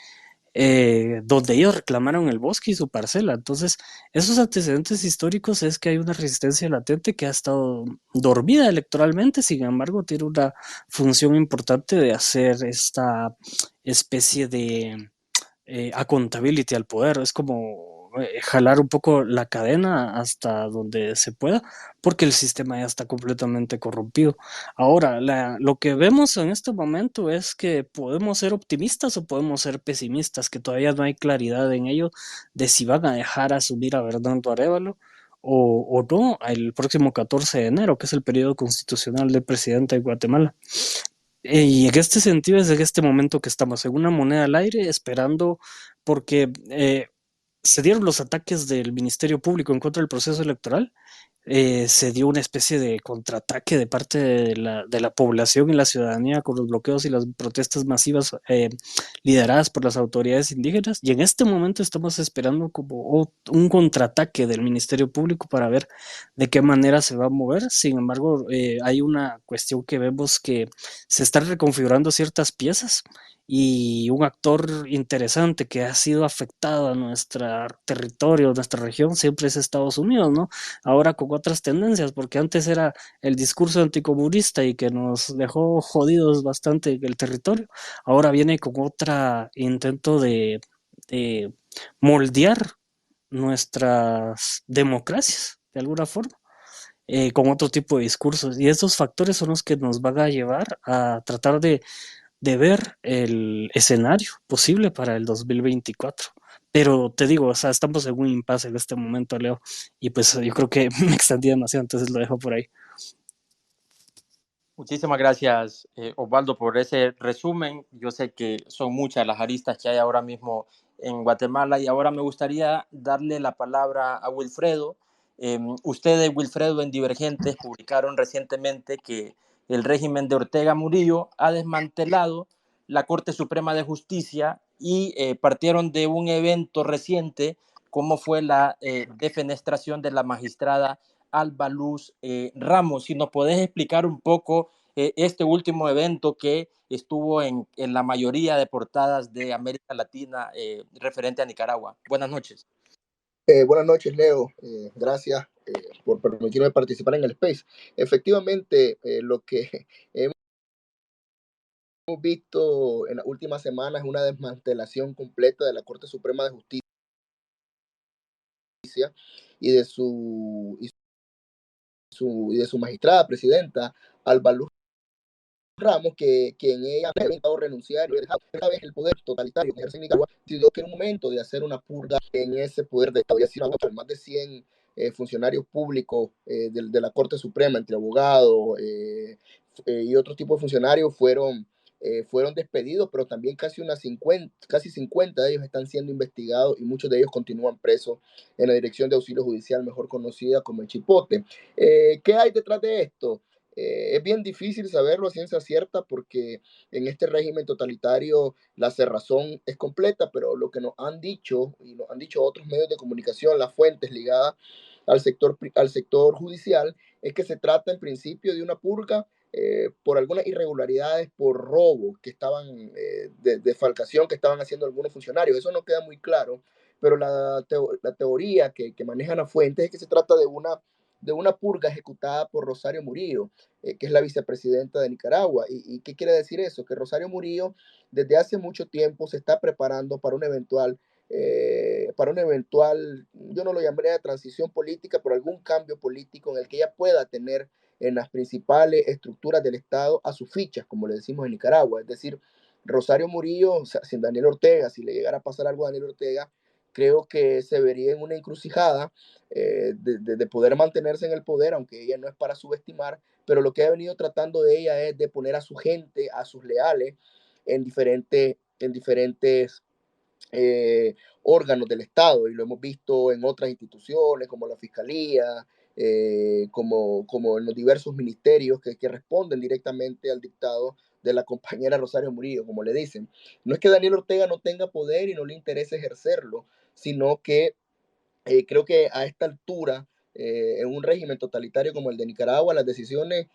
donde ellos reclamaron el bosque y su parcela. Entonces, esos antecedentes históricos es que hay una resistencia latente que ha estado dormida electoralmente, sin embargo, tiene una función importante de hacer esta especie de accountability al poder. Es como jalar un poco la cadena hasta donde se pueda, porque el sistema ya está completamente corrompido. Ahora, lo que vemos en este momento es que podemos ser optimistas o podemos ser pesimistas, que todavía no hay claridad en ello de si van a dejar asumir a Bernardo Arévalo o no el próximo 14 de enero, que es el periodo constitucional del presidente de Guatemala. Y en este sentido es en este momento que estamos en una moneda al aire esperando porque se dieron los ataques del Ministerio Público en contra del proceso electoral, se dio una especie de contraataque de parte de la población y la ciudadanía con los bloqueos y las protestas masivas lideradas por las autoridades indígenas. Y en este momento estamos esperando como un contraataque del Ministerio Público para ver de qué manera se va a mover. Sin embargo, hay una cuestión que vemos que se están reconfigurando ciertas piezas y un actor interesante que ha sido afectado a nuestro territorio, nuestra región, siempre es Estados Unidos, ¿no? Ahora con otras tendencias, porque antes era el discurso anticomunista y que nos dejó jodidos bastante el territorio, ahora viene con otro intento de moldear nuestras democracias, de alguna forma. Con otro tipo de discursos. Y estos factores son los que nos van a llevar a tratar de ver el escenario posible para el 2024. Pero te digo, o sea, estamos en un impasse en este momento, Leo, y pues yo creo que me extendí demasiado, entonces lo dejo por ahí. Muchísimas gracias, Osvaldo, por ese resumen. Yo sé que son muchas las aristas que hay ahora mismo en Guatemala y ahora me gustaría darle la palabra a Wilfredo. Ustedes, Wilfredo, en Divergentes, publicaron recientemente que el régimen de Ortega Murillo ha desmantelado la Corte Suprema de Justicia y partieron de un evento reciente como fue la defenestración de la magistrada Alba Luz Ramos. Si nos podés explicar un poco este último evento que estuvo en la mayoría de portadas de América Latina referente a Nicaragua. Buenas noches. Buenas noches, Leo. Gracias por permitirme participar en el Space. Efectivamente, lo que hemos visto en las últimas semanas es una desmantelación completa de la Corte Suprema de Justicia y de su magistrada presidenta, Alba Luz Ramos, quien ella ha intentado renunciar y dejar una vez el poder totalitario que ejerce en Nicaragua, decidió que era un momento de hacer una purga en ese poder de Estado. Y así más de 100 funcionarios públicos de la Corte Suprema, entre abogados y otros tipos de funcionarios, fueron despedidos, pero también casi 50 de ellos están siendo investigados y muchos de ellos continúan presos en la Dirección de Auxilio Judicial, mejor conocida como el Chipote. ¿Qué hay detrás de esto? Es bien difícil saberlo a ciencia cierta porque en este régimen totalitario la cerrazón es completa, pero lo que nos han dicho y nos han dicho otros medios de comunicación, las fuentes ligadas al sector judicial, es que se trata en principio de una purga por algunas irregularidades, por robo que estaban, de defalcación que estaban haciendo algunos funcionarios. Eso no queda muy claro, pero la teoría que manejan las fuentes es que se trata de una purga ejecutada por Rosario Murillo, que es la vicepresidenta de Nicaragua. ¿Y qué quiere decir eso? Que Rosario Murillo desde hace mucho tiempo se está preparando para un eventual, yo no lo llamaría de transición política, pero algún cambio político en el que ella pueda tener en las principales estructuras del Estado a sus fichas, como le decimos en Nicaragua. Es decir, Rosario Murillo, o sea, sin Daniel Ortega, si le llegara a pasar algo a Daniel Ortega, creo que se vería en una encrucijada de poder mantenerse en el poder, aunque ella no es para subestimar, pero lo que ha venido tratando de ella es de poner a su gente, a sus leales, en diferentes órganos del Estado, y lo hemos visto en otras instituciones como la Fiscalía, como en los diversos ministerios que responden directamente al dictado de la compañera Rosario Murillo, como le dicen. No es que Daniel Ortega no tenga poder y no le interese ejercerlo, sino que creo que a esta altura, en un régimen totalitario como el de Nicaragua, las decisiones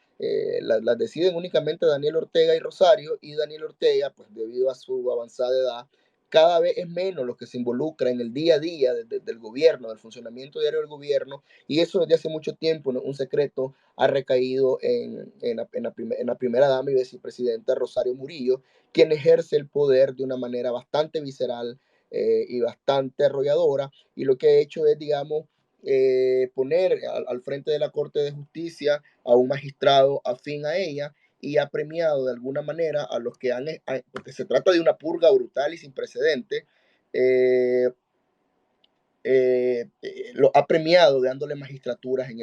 las deciden únicamente Daniel Ortega y Rosario, y Daniel Ortega, pues debido a su avanzada edad, cada vez es menos lo que se involucra en el día a día del gobierno, del funcionamiento diario del gobierno, y eso desde hace mucho tiempo, ¿no? Un secreto ha recaído en la primera dama y vicepresidenta Rosario Murillo, quien ejerce el poder de una manera bastante visceral y bastante arrolladora, y lo que ha hecho es, digamos, poner al frente de la Corte de Justicia a un magistrado afín a ella, y ha premiado de alguna manera a los que porque se trata de una purga brutal y sin precedentes, eh, lo ha premiado dándole magistraturas en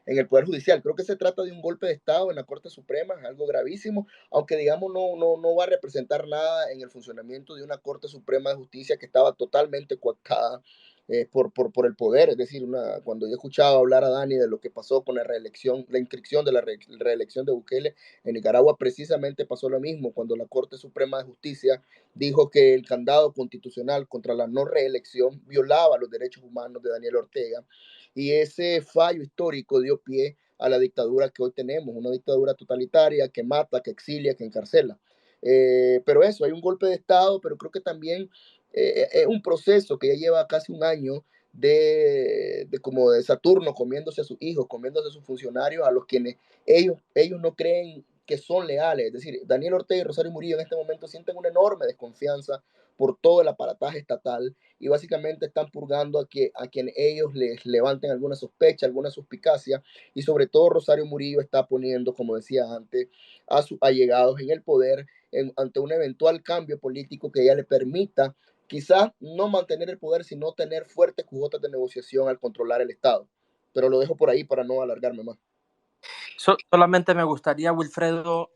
el Poder Judicial. Creo que se trata de un golpe de Estado en la Corte Suprema, es algo gravísimo, aunque digamos no va a representar nada en el funcionamiento de una Corte Suprema de Justicia que estaba totalmente coactada por el poder. Es decir, cuando yo he escuchado hablar a Dani de lo que pasó con la reelección, la inscripción de la reelección de Bukele en Nicaragua, precisamente pasó lo mismo cuando la Corte Suprema de Justicia dijo que el candado constitucional contra la no reelección violaba los derechos humanos de Daniel Ortega, y ese fallo histórico dio pie a la dictadura que hoy tenemos, una dictadura totalitaria que mata, que exilia, que encarcela. Pero eso, hay un golpe de Estado, pero creo que también es un proceso que ya lleva casi un año como de Saturno comiéndose a sus hijos, comiéndose a sus funcionarios, a los quienes ellos no creen que son leales. Es decir, Daniel Ortega y Rosario Murillo en este momento sienten una enorme desconfianza por todo el aparataje estatal, y básicamente están purgando a quien ellos les levanten alguna sospecha, alguna suspicacia, y sobre todo Rosario Murillo está poniendo, como decía antes, a sus allegados en el poder ante un eventual cambio político que ya le permita quizás no mantener el poder, sino tener fuertes cuotas de negociación al controlar el Estado. Pero lo dejo por ahí para no alargarme más. Solamente me gustaría, Wilfredo,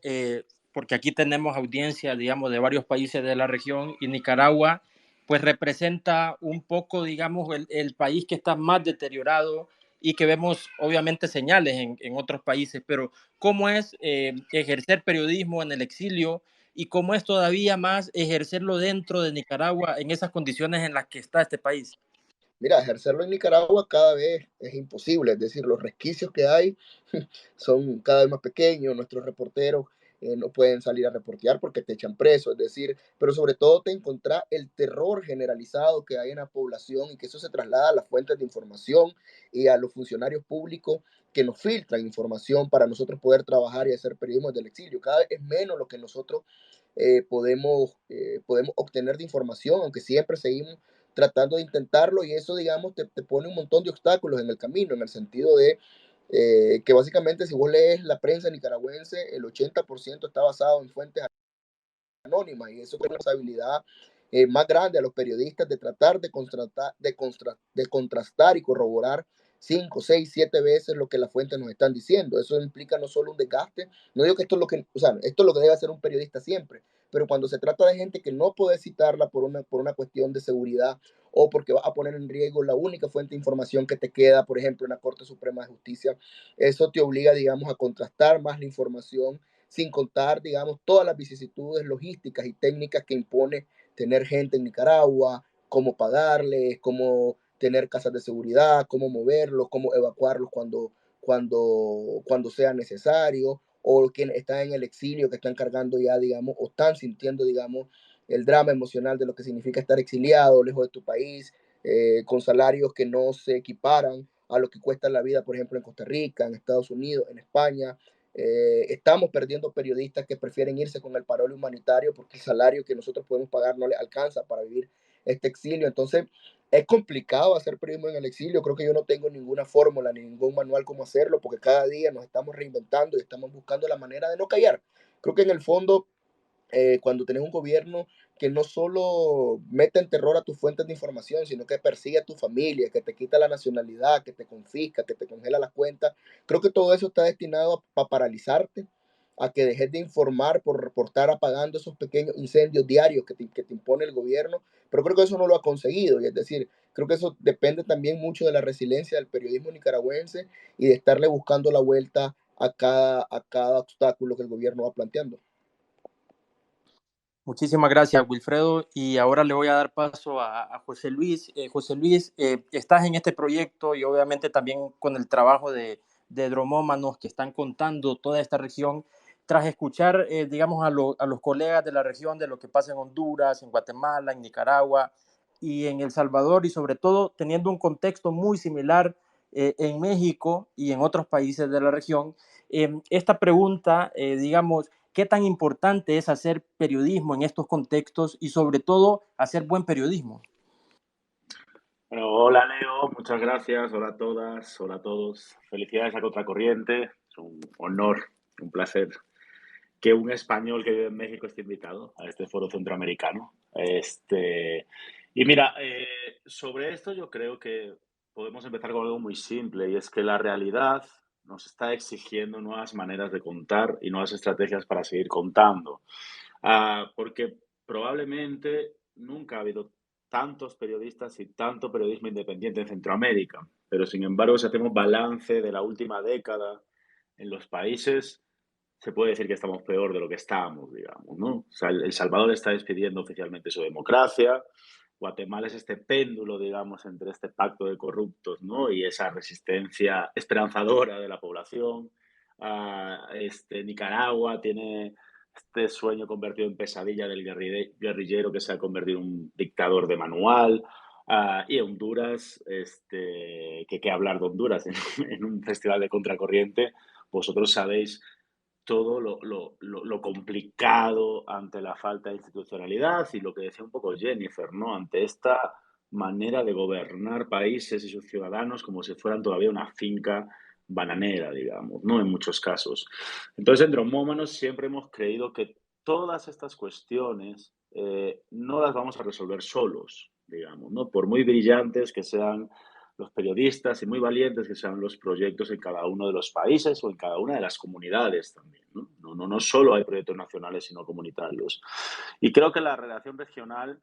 porque aquí tenemos audiencia, digamos, de varios países de la región, y Nicaragua, pues representa un poco, digamos, el país que está más deteriorado y que vemos obviamente señales en otros países, pero ¿cómo es ejercer periodismo en el exilio, y cómo es todavía más ejercerlo dentro de Nicaragua en esas condiciones en las que está este país? Mira, ejercerlo en Nicaragua cada vez es imposible, es decir, los resquicios que hay son cada vez más pequeños, nuestros reporteros no pueden salir a reportear porque te echan preso, es decir, pero sobre todo te encontrás el terror generalizado que hay en la población, y que eso se traslada a las fuentes de información y a los funcionarios públicos que nos filtran información para nosotros poder trabajar y hacer periodismo desde el exilio. Cada vez es menos lo que nosotros podemos obtener de información, aunque siempre seguimos tratando de intentarlo, y eso, digamos, te pone un montón de obstáculos en el camino, en el sentido de que básicamente si vos lees la prensa nicaragüense, el 80% está basado en fuentes anónimas, y eso es una responsabilidad más grande a los periodistas de tratar de contrastar y corroborar 5, 6, 7 veces lo que las fuentes nos están diciendo. Eso implica no solo un desgaste, no digo que esto es lo que, o sea, esto es lo que debe hacer un periodista siempre, pero cuando se trata de gente que no puede citarla por una cuestión de seguridad, o porque va a poner en riesgo la única fuente de información que te queda, por ejemplo, en la Corte Suprema de Justicia, eso te obliga, digamos, a contrastar más la información, sin contar, digamos, todas las vicisitudes logísticas y técnicas que impone tener gente en Nicaragua, cómo pagarles, cómo tener casas de seguridad, cómo moverlos, cómo evacuarlos cuando sea necesario, o quienes están en el exilio, que están cargando ya, digamos, o están sintiendo, digamos, el drama emocional de lo que significa estar exiliado, lejos de tu país, con salarios que no se equiparan a lo que cuesta la vida, por ejemplo, en Costa Rica, en Estados Unidos, en España. Estamos perdiendo periodistas que prefieren irse con el parol humanitario porque el salario que nosotros podemos pagar no les alcanza para vivir este exilio. Entonces, es complicado hacer periodismo en el exilio. Creo que yo no tengo ninguna fórmula ni ningún manual cómo hacerlo, porque cada día nos estamos reinventando y estamos buscando la manera de no callar. Creo que en el fondo, cuando tenés un gobierno que no solo mete en terror a tus fuentes de información, sino que persigue a tu familia, que te quita la nacionalidad, que te confisca, que te congela las cuentas, creo que todo eso está destinado a paralizarte, a que dejes de informar por estar apagando esos pequeños incendios diarios que te impone el gobierno, pero creo que eso no lo ha conseguido, y es decir, creo que eso depende también mucho de la resiliencia del periodismo nicaragüense y de estarle buscando la vuelta a cada obstáculo que el gobierno va planteando. Muchísimas gracias, Wilfredo. Y ahora le voy a dar paso a José Luis. José Luis, estás en este proyecto y obviamente también con el trabajo de dromómanos que están contando toda esta región. Tras escuchar, digamos, a los colegas de la región de lo que pasa en Honduras, en Guatemala, en Nicaragua y en El Salvador, y sobre todo teniendo un contexto muy similar en México y en otros países de la región, esta pregunta, digamos, ¿qué tan importante es hacer periodismo en estos contextos y sobre todo hacer buen periodismo? Bueno, hola Leo, muchas gracias, hola a todas, hola a todos. Felicidades a Contracorriente, es un honor, un placer que un español que vive en México esté invitado a este foro centroamericano. Y mira, sobre esto yo creo que podemos empezar con algo muy simple y es que la realidad nos está exigiendo nuevas maneras de contar y nuevas estrategias para seguir contando. Porque probablemente nunca ha habido tantos periodistas y tanto periodismo independiente en Centroamérica, pero sin embargo, si hacemos balance de la última década en los países, se puede decir que estamos peor de lo que estábamos, digamos, ¿no? O sea, El Salvador está despidiendo oficialmente su democracia, Guatemala es este péndulo, digamos, entre este pacto de corruptos, ¿no? Y esa resistencia esperanzadora de la población. Nicaragua tiene este sueño convertido en pesadilla del guerrillero que se ha convertido en un dictador de manual. Y Honduras, que hablar de Honduras en un festival de contracorriente, vosotros sabéis todo lo complicado ante la falta de institucionalidad y lo que decía un poco Jennifer, ¿no? Ante esta manera de gobernar países y sus ciudadanos como si fueran todavía una finca bananera, digamos, ¿no? En muchos casos. Entonces, en Dromómanos siempre hemos creído que todas estas cuestiones no las vamos a resolver solos, digamos, ¿no? Por muy brillantes que sean los periodistas y muy valientes que sean los proyectos en cada uno de los países o en cada una de las comunidades también, ¿no? No solo hay proyectos nacionales, sino comunitarios. Y creo que la relación regional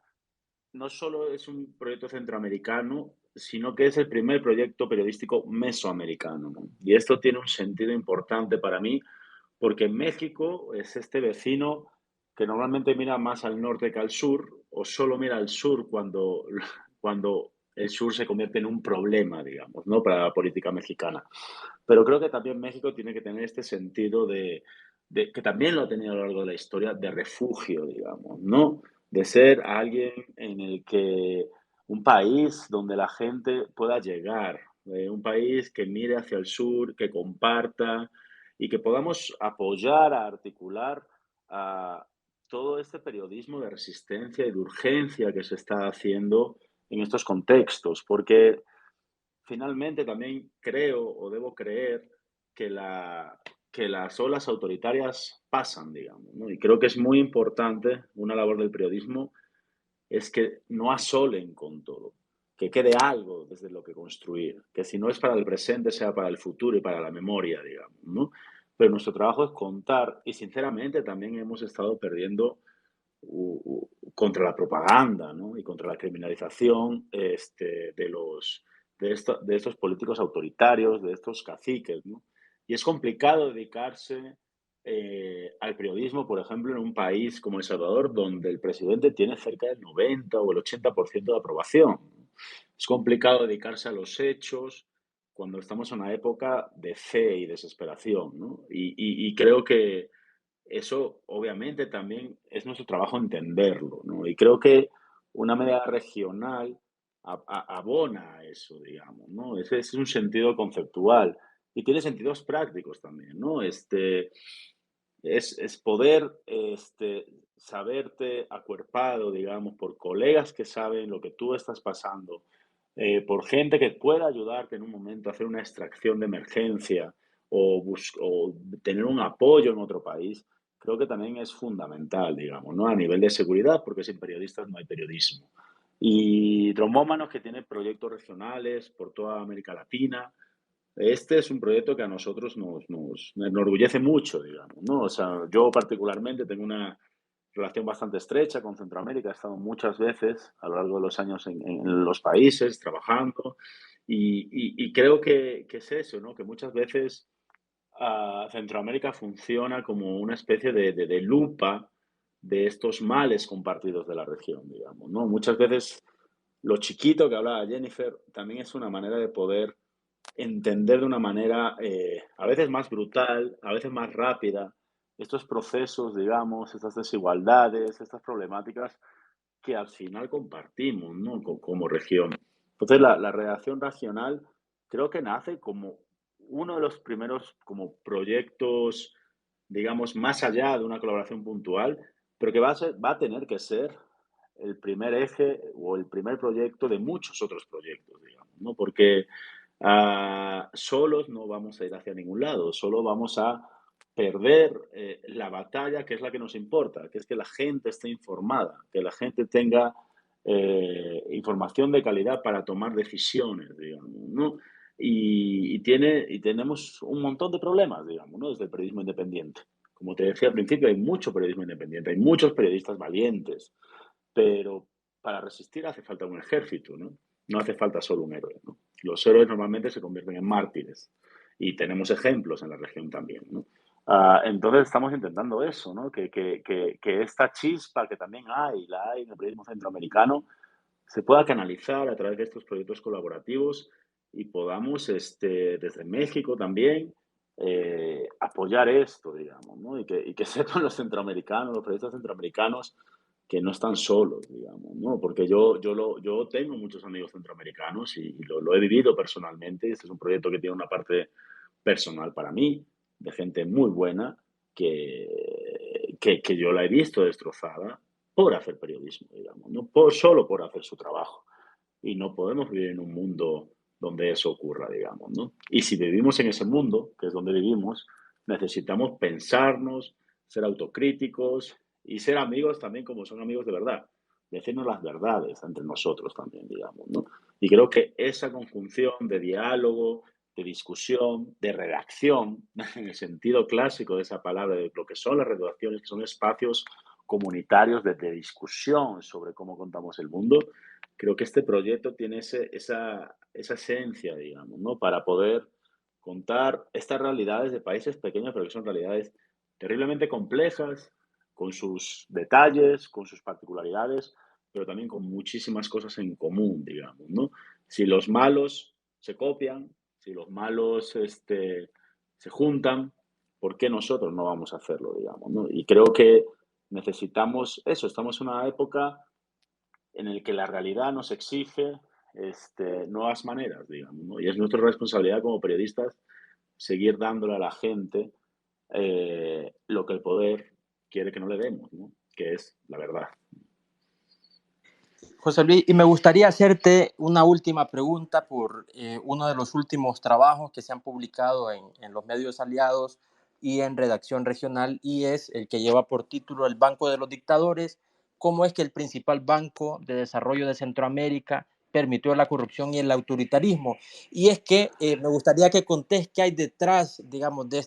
no solo es un proyecto centroamericano, sino que es el primer proyecto periodístico mesoamericano, ¿no? Y esto tiene un sentido importante para mí, porque México es este vecino que normalmente mira más al norte que al sur, o solo mira al sur cuando el sur se convierte en un problema, digamos, ¿no? Para la política mexicana. Pero creo que también México tiene que tener este sentido que también lo ha tenido a lo largo de la historia, de refugio, digamos, ¿no? De ser alguien en el que un país donde la gente pueda llegar, un país que mire hacia el sur, que comparta y que podamos apoyar, a articular a todo este periodismo de resistencia y de urgencia que se está haciendo en estos contextos, porque finalmente también creo o debo creer que, que las olas autoritarias pasan, digamos, ¿no? Y creo que es muy importante una labor del periodismo es que no asolen con todo, que quede algo desde lo que construir, que si no es para el presente, sea para el futuro y para la memoria, digamos, ¿no? Pero nuestro trabajo es contar y sinceramente también hemos estado perdiendo contra la propaganda, ¿no? Y contra la criminalización de estos políticos autoritarios, de estos caciques, ¿no? Y es complicado dedicarse al periodismo, por ejemplo, en un país como El Salvador, donde el presidente tiene cerca del 90 o el 80% de aprobación. Es complicado dedicarse a los hechos cuando estamos en una época de fe y desesperación, ¿no? Y creo que eso obviamente también es nuestro trabajo entenderlo, ¿no? Y creo que una medida regional abona a eso, digamos, ¿no? Ese es un sentido conceptual y tiene sentidos prácticos también, ¿no? Es poder saberte acuerpado, digamos, por colegas que saben lo que tú estás pasando, por gente que pueda ayudarte en un momento a hacer una extracción de emergencia o tener un apoyo en otro país, creo que también es fundamental, digamos, ¿no? A nivel de seguridad, porque sin periodistas no hay periodismo. Y Dromómanos, que tiene proyectos regionales por toda América Latina, este es un proyecto que a nosotros nos enorgullece mucho, digamos, ¿no? O sea, yo particularmente tengo una relación bastante estrecha con Centroamérica, he estado muchas veces a lo largo de los años en los países trabajando y creo que es eso, ¿no? Que muchas veces Centroamérica funciona como una especie de lupa de estos males compartidos de la región, digamos, ¿no? Muchas veces lo chiquito que hablaba Jennifer también es una manera de poder entender de una manera a veces más brutal, a veces más rápida, estos procesos, digamos, estas desigualdades, estas problemáticas que al final compartimos, ¿no? Como región. Entonces, la redacción regional creo que nace como uno de los primeros como proyectos, digamos, más allá de una colaboración puntual, pero que va a tener que ser el primer eje o el primer proyecto de muchos otros proyectos, digamos, ¿no? Porque solos no vamos a ir hacia ningún lado, solo vamos a perder la batalla que es la que nos importa, que es que la gente esté informada, que la gente tenga información de calidad para tomar decisiones, digamos, ¿no? Y tenemos un montón de problemas, digamos, ¿no? Desde el periodismo independiente. Como te decía al principio, hay mucho periodismo independiente, hay muchos periodistas valientes, pero para resistir hace falta un ejército, ¿no? No hace falta solo un héroe, ¿no? Los héroes normalmente se convierten en mártires y tenemos ejemplos en la región también, ¿no? Entonces estamos intentando eso, ¿no? Que esta chispa que también la hay en el periodismo centroamericano, se pueda canalizar a través de estos proyectos colaborativos y podamos, desde México también, apoyar esto, digamos, ¿no? Y que sepan los centroamericanos, los periodistas centroamericanos, que no están solos, digamos, ¿no? Porque yo tengo muchos amigos centroamericanos y lo he vivido personalmente. Este es un proyecto que tiene una parte personal para mí, de gente muy buena, que yo la he visto destrozada por hacer periodismo, digamos, no solo por hacer su trabajo. Y no podemos vivir en un mundo donde eso ocurra, digamos, ¿no? Y si vivimos en ese mundo, que es donde vivimos, necesitamos pensarnos, ser autocríticos y ser amigos también como son amigos de verdad. Decirnos las verdades entre nosotros también, digamos, ¿no? Y creo que esa conjunción de diálogo, de discusión, de redacción, en el sentido clásico de esa palabra, de lo que son las redacciones, que son espacios comunitarios de discusión sobre cómo contamos el mundo, creo que este proyecto tiene esa esencia, digamos, ¿no? Para poder contar estas realidades de países pequeños, pero que son realidades terriblemente complejas, con sus detalles, con sus particularidades, pero también con muchísimas cosas en común, digamos, ¿no? Si los malos se copian, si los malos se juntan, ¿por qué nosotros no vamos a hacerlo, digamos, ¿no? Y creo que necesitamos eso, estamos en una época en el que la realidad nos exige nuevas maneras, digamos, ¿no? Y es nuestra responsabilidad como periodistas seguir dándole a la gente lo que el poder quiere que no le demos, ¿no? Que es la verdad. José Luis, y me gustaría hacerte una última pregunta por uno de los últimos trabajos que se han publicado en los medios aliados y en redacción regional, y es el que lleva por título El Banco de los Dictadores: cómo es que el principal banco de desarrollo de Centroamérica permitió la corrupción y el autoritarismo. Y es que me gustaría que contés qué hay detrás, digamos, de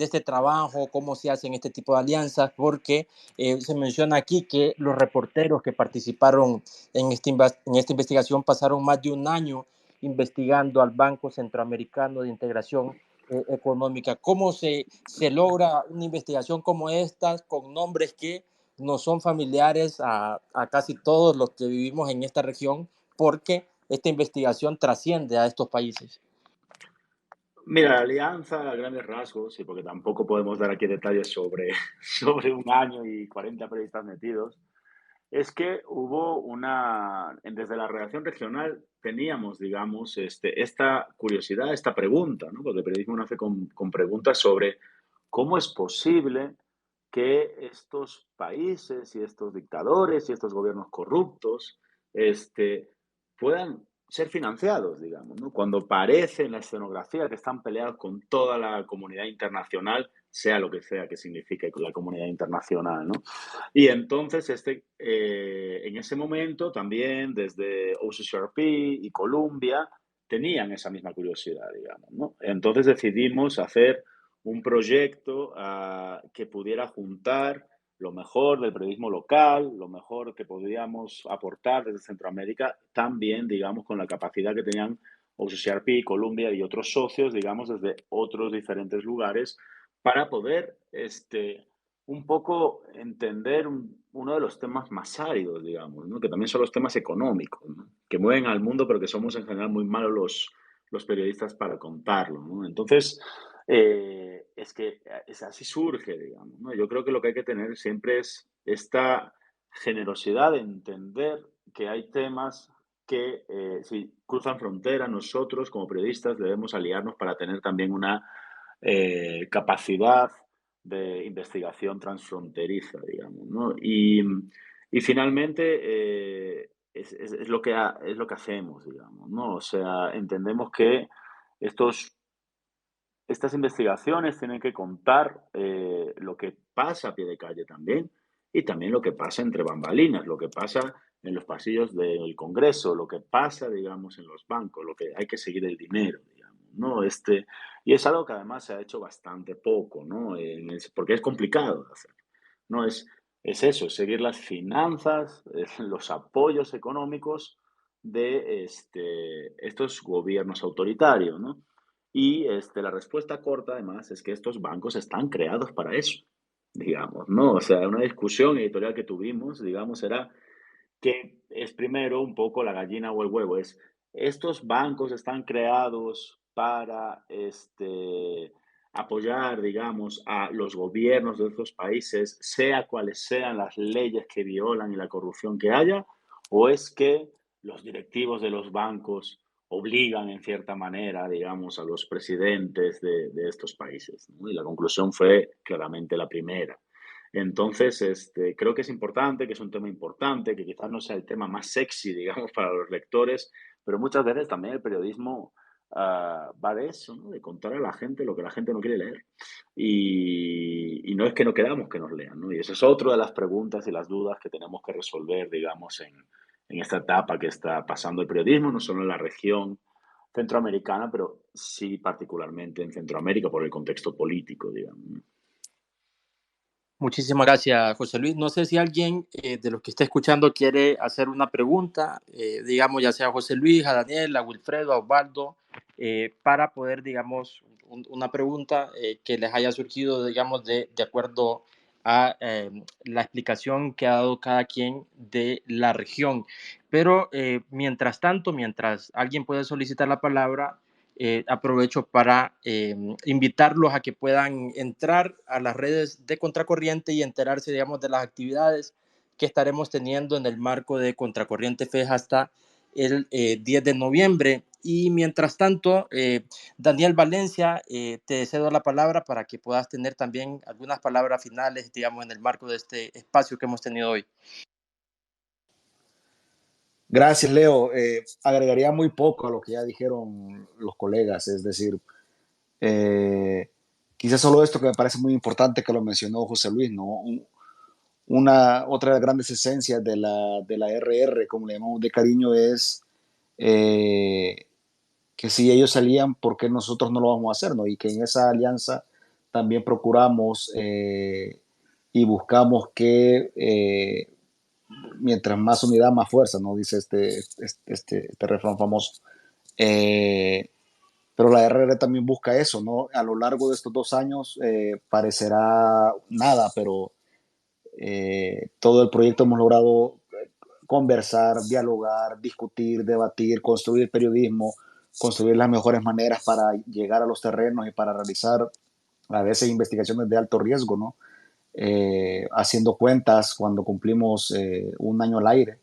este trabajo, cómo se hacen este tipo de alianzas, porque se menciona aquí que los reporteros que participaron en esta investigación pasaron más de un año investigando al Banco Centroamericano de Integración Económica. ¿Cómo se logra una investigación como esta con nombres que no son familiares a casi todos los que vivimos en esta región, porque esta investigación trasciende a estos países? Mira, la alianza a grandes rasgos, y porque tampoco podemos dar aquí detalles sobre, sobre un año y 40 periodistas metidos, es que hubo desde la redacción regional teníamos, digamos, esta curiosidad, esta pregunta, ¿no? Porque el periodismo nace con preguntas sobre cómo es posible que estos países y estos dictadores y estos gobiernos corruptos, puedan ser financiados, digamos, ¿no? Cuando parece en la escenografía que están peleados con toda la comunidad internacional, sea lo que sea que signifique la comunidad internacional, ¿no? Y entonces, en ese momento también desde OCCRP y Columbia tenían esa misma curiosidad, digamos, ¿no? Entonces decidimos hacer un proyecto que pudiera juntar lo mejor del periodismo local, lo mejor que podíamos aportar desde Centroamérica, también, digamos, con la capacidad que tenían OCCRP, Columbia y otros socios, digamos, desde otros diferentes lugares, para poder un poco entender uno de los temas más áridos, digamos, ¿no? Que también son los temas económicos, ¿no? Que mueven al mundo, pero que somos en general muy malos los periodistas para contarlo, ¿no? Entonces, es que es así surge, digamos, ¿no? Yo creo que lo que hay que tener siempre es esta generosidad de entender que hay temas que si cruzan frontera, nosotros como periodistas debemos aliarnos para tener también una capacidad de investigación transfronteriza, digamos, ¿no? Y finalmente es lo que es lo que hacemos, digamos, ¿no? O sea, entendemos que estas investigaciones tienen que contar lo que pasa a pie de calle también y también lo que pasa entre bambalinas, lo que pasa en los pasillos del Congreso, lo que pasa, digamos, en los bancos, lo que hay que seguir el dinero, digamos, ¿no? Y es algo que además se ha hecho bastante poco, ¿no? Porque es complicado de hacer, ¿no? Es eso, seguir las finanzas, los apoyos económicos de estos gobiernos autoritarios, ¿no? Y la respuesta corta, además, es que estos bancos están creados para eso, digamos, ¿no? O sea, una discusión editorial que tuvimos, digamos, era que es primero un poco la gallina o el huevo. Estos bancos están creados para apoyar, digamos, a los gobiernos de otros países, sea cuales sean las leyes que violan y la corrupción que haya, o es que los directivos de los bancos obligan en cierta manera, digamos, a los presidentes de estos países, ¿no? Y la conclusión fue claramente la primera. Entonces, creo que es importante, que es un tema importante, que quizás no sea el tema más sexy, digamos, para los lectores, pero muchas veces también el periodismo va de eso, ¿no? De contar a la gente lo que la gente no quiere leer. Y no es que no queramos que nos lean, ¿no? Y esa es otra de las preguntas y las dudas que tenemos que resolver, digamos, en esta etapa que está pasando el periodismo, no solo en la región centroamericana, pero sí particularmente en Centroamérica por el contexto político, digamos. Muchísimas gracias, José Luis. No sé si alguien de los que está escuchando quiere hacer una pregunta, digamos, ya sea a José Luis, a Daniel, a Wilfredo, a Osvaldo, para poder, digamos, una pregunta que les haya surgido, digamos, de acuerdo a la explicación que ha dado cada quien de la región. Pero mientras tanto, mientras alguien puede solicitar la palabra, aprovecho para invitarlos a que puedan entrar a las redes de Contracorriente y enterarse, digamos, de las actividades que estaremos teniendo en el marco de Contracorriente FES hasta el 10 de noviembre. Y mientras tanto, Daniel Valencia, te cedo la palabra para que puedas tener también algunas palabras finales, digamos, en el marco de este espacio que hemos tenido hoy. Gracias, Leo. Agregaría muy poco a lo que ya dijeron los colegas, es decir, quizás solo esto que me parece muy importante que lo mencionó José Luis, ¿no? Otra de las grandes esencias de la RR, como le llamamos de cariño, es que si ellos salían, ¿por qué nosotros no lo vamos a hacer? ¿No? Y que en esa alianza también procuramos y buscamos que mientras más unidad, más fuerza, ¿no? Dice este refrán famoso. Pero la RR también busca eso, ¿no? A lo largo de estos 2 años parecerá nada, pero todo el proyecto hemos logrado conversar, dialogar, discutir, debatir, construir periodismo, construir las mejores maneras para llegar a los terrenos y para realizar a veces investigaciones de alto riesgo, ¿no? Haciendo cuentas cuando cumplimos un año al aire.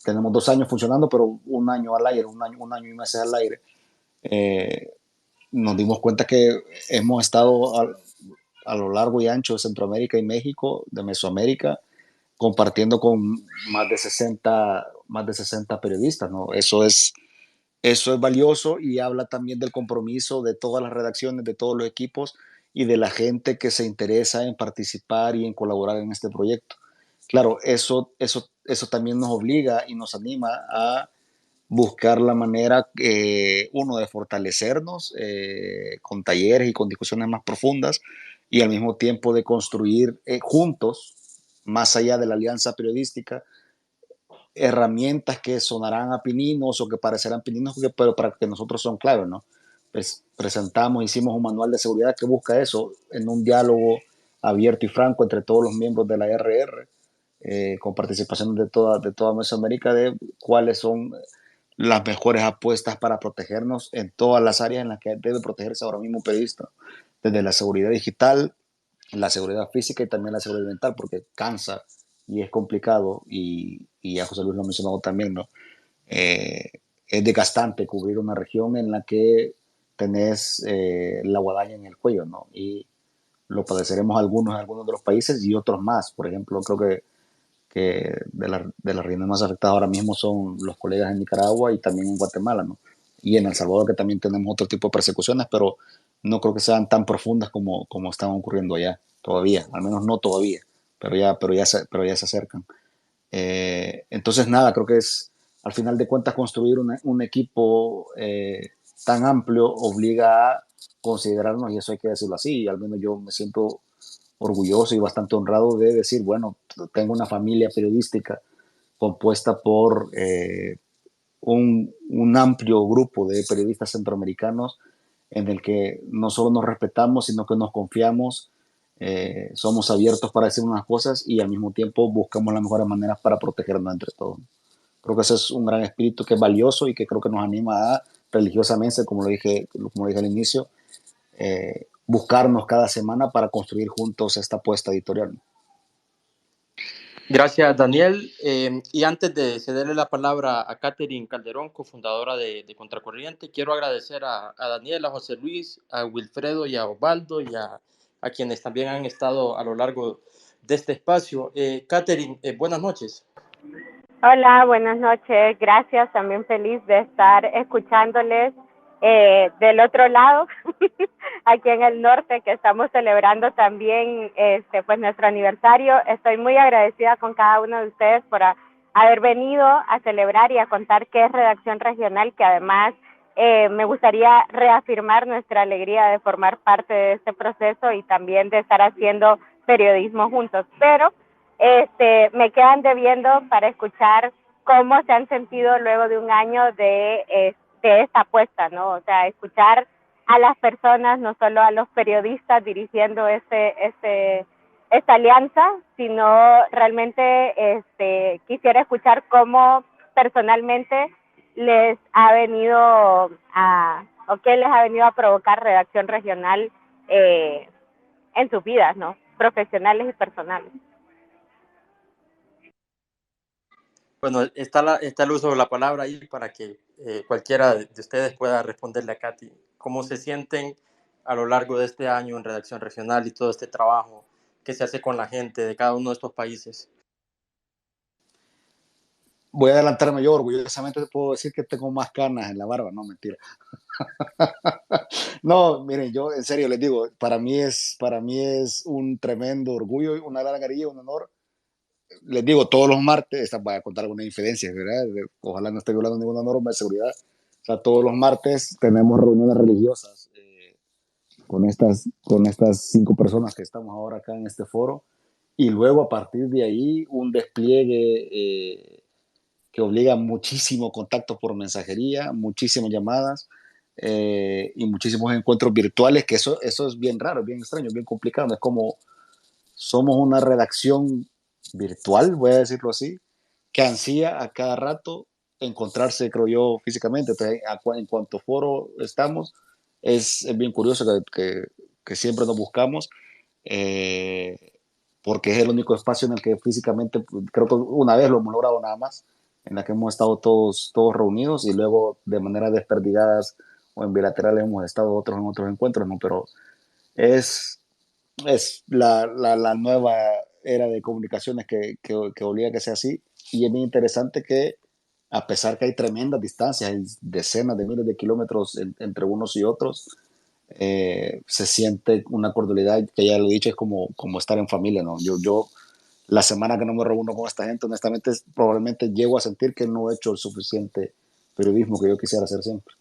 Tenemos 2 años funcionando, pero un año al aire, un año y meses al aire. Eh, Nos dimos cuenta que hemos estado a lo largo y ancho de Centroamérica y México, de Mesoamérica, compartiendo con más de 60 periodistas, ¿no? Eso es valioso y habla también del compromiso de todas las redacciones, de todos los equipos y de la gente que se interesa en participar y en colaborar en este proyecto. Claro, eso también nos obliga y nos anima a buscar la manera, uno, de fortalecernos con talleres y con discusiones más profundas y al mismo tiempo de construir juntos, más allá de la alianza periodística, herramientas que sonarán a pininos o que parecerán pininos, pero para que nosotros son claves, ¿no? Hicimos un manual de seguridad que busca eso en un diálogo abierto y franco entre todos los miembros de la RR, con participación de toda Mesoamérica, de cuáles son las mejores apuestas para protegernos en todas las áreas en las que debe protegerse ahora mismo un periodista, desde la seguridad digital, la seguridad física y también la seguridad mental, porque cansa y es complicado, y ya José Luis lo ha mencionado también, ¿no? Eh, es desgastante cubrir una región en la que tenés la guadaña en el cuello, ¿no? Y lo padeceremos algunos en algunos de los países y otros más. Por ejemplo, creo que de las regiones más afectadas ahora mismo son los colegas en Nicaragua y también en Guatemala, ¿no? Y en El Salvador, que también tenemos otro tipo de persecuciones, pero no creo que sean tan profundas como están ocurriendo allá todavía, al menos no todavía, pero ya se acercan. Entonces, nada, creo que es, al final de cuentas, construir un equipo tan amplio obliga a considerarnos, y eso hay que decirlo así, y al menos yo me siento orgulloso y bastante honrado de decir, bueno, tengo una familia periodística compuesta por un amplio grupo de periodistas centroamericanos en el que no solo nos respetamos, sino que nos confiamos, somos abiertos para decir unas cosas y al mismo tiempo buscamos las mejores maneras para protegernos entre todos. Creo que ese es un gran espíritu que es valioso y que creo que nos anima a religiosamente, como lo dije al inicio, buscarnos cada semana para construir juntos esta apuesta editorial. Gracias, Daniel. Y antes de cederle la palabra a Catherine Calderón, cofundadora de Contracorriente, quiero agradecer a Daniel, a José Luis, a Wilfredo y a Osvaldo y a quienes también han estado a lo largo de este espacio. Catherine, buenas noches. Hola, buenas noches. Gracias, también feliz de estar escuchándoles del otro lado, aquí en el norte, que estamos celebrando también pues nuestro aniversario. Estoy muy agradecida con cada uno de ustedes por haber venido a celebrar y a contar qué es Redacción Regional, que además me gustaría reafirmar nuestra alegría de formar parte de este proceso y también de estar haciendo periodismo juntos. Pero me quedan debiendo para escuchar cómo se han sentido luego de un año de esta apuesta, ¿no? O sea, escuchar a las personas, no solo a los periodistas dirigiendo esta alianza, sino realmente quisiera escuchar cómo personalmente les ha venido o qué les ha venido a provocar Redacción Regional en sus vidas, ¿no? Profesionales y personales. Bueno, está el uso de la palabra ahí para que cualquiera de ustedes pueda responderle a Katy. ¿Cómo se sienten a lo largo de este año en Redacción Regional y todo este trabajo que se hace con la gente de cada uno de estos países? Voy a adelantarme yo, orgullosamente puedo decir que tengo más canas en la barba, no, mentira. No, miren, yo en serio les digo, para mí es un tremendo orgullo, una gran alegría, un honor. Les digo, todos los martes, voy a contar algunas infidencias, ¿verdad? Ojalá no esté violando ninguna norma de seguridad. O sea, todos los martes tenemos reuniones religiosas con estas 5 personas que estamos ahora acá en este foro. Y luego, a partir de ahí, un despliegue que obliga muchísimo contacto por mensajería, muchísimas llamadas y muchísimos encuentros virtuales, que eso es bien raro, bien extraño, bien complicado. Es como somos una redacción virtual, voy a decirlo así, que ansía a cada rato encontrarse, creo yo, físicamente. Entonces, en cuanto foro estamos, es bien curioso que siempre nos buscamos, eh, porque es el único espacio en el que físicamente, creo que una vez lo hemos logrado nada más, en la que hemos estado todos reunidos y luego de manera desperdigadas o en bilaterales hemos estado otros en otros encuentros, ¿no? Pero es, es la nueva era de comunicaciones que obliga a que sea así, y es bien interesante que a pesar que hay tremendas distancias, hay decenas de miles de kilómetros entre unos y otros, se siente una cordialidad que ya lo he dicho, es como estar en familia, ¿no? Yo la semana que no me reúno con esta gente, honestamente, probablemente llego a sentir que no he hecho el suficiente periodismo que yo quisiera hacer siempre.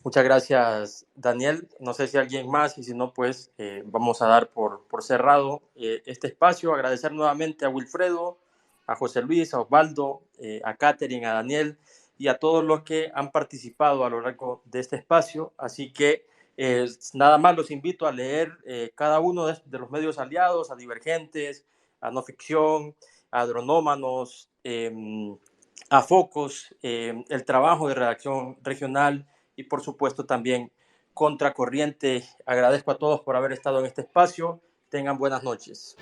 Muchas gracias, Daniel. No sé si alguien más, y si no, pues vamos a dar por cerrado este espacio. Agradecer nuevamente a Wilfredo, a José Luis, a Osvaldo, a Catherine, a Daniel y a todos los que han participado a lo largo de este espacio. Así que nada más los invito a leer cada uno de los medios aliados, a Divergentes, a No Ficción, a Dronómanos, a Focos, el trabajo de redacción regional y por supuesto también Contracorriente. Agradezco a todos por haber estado en este espacio. Tengan buenas noches.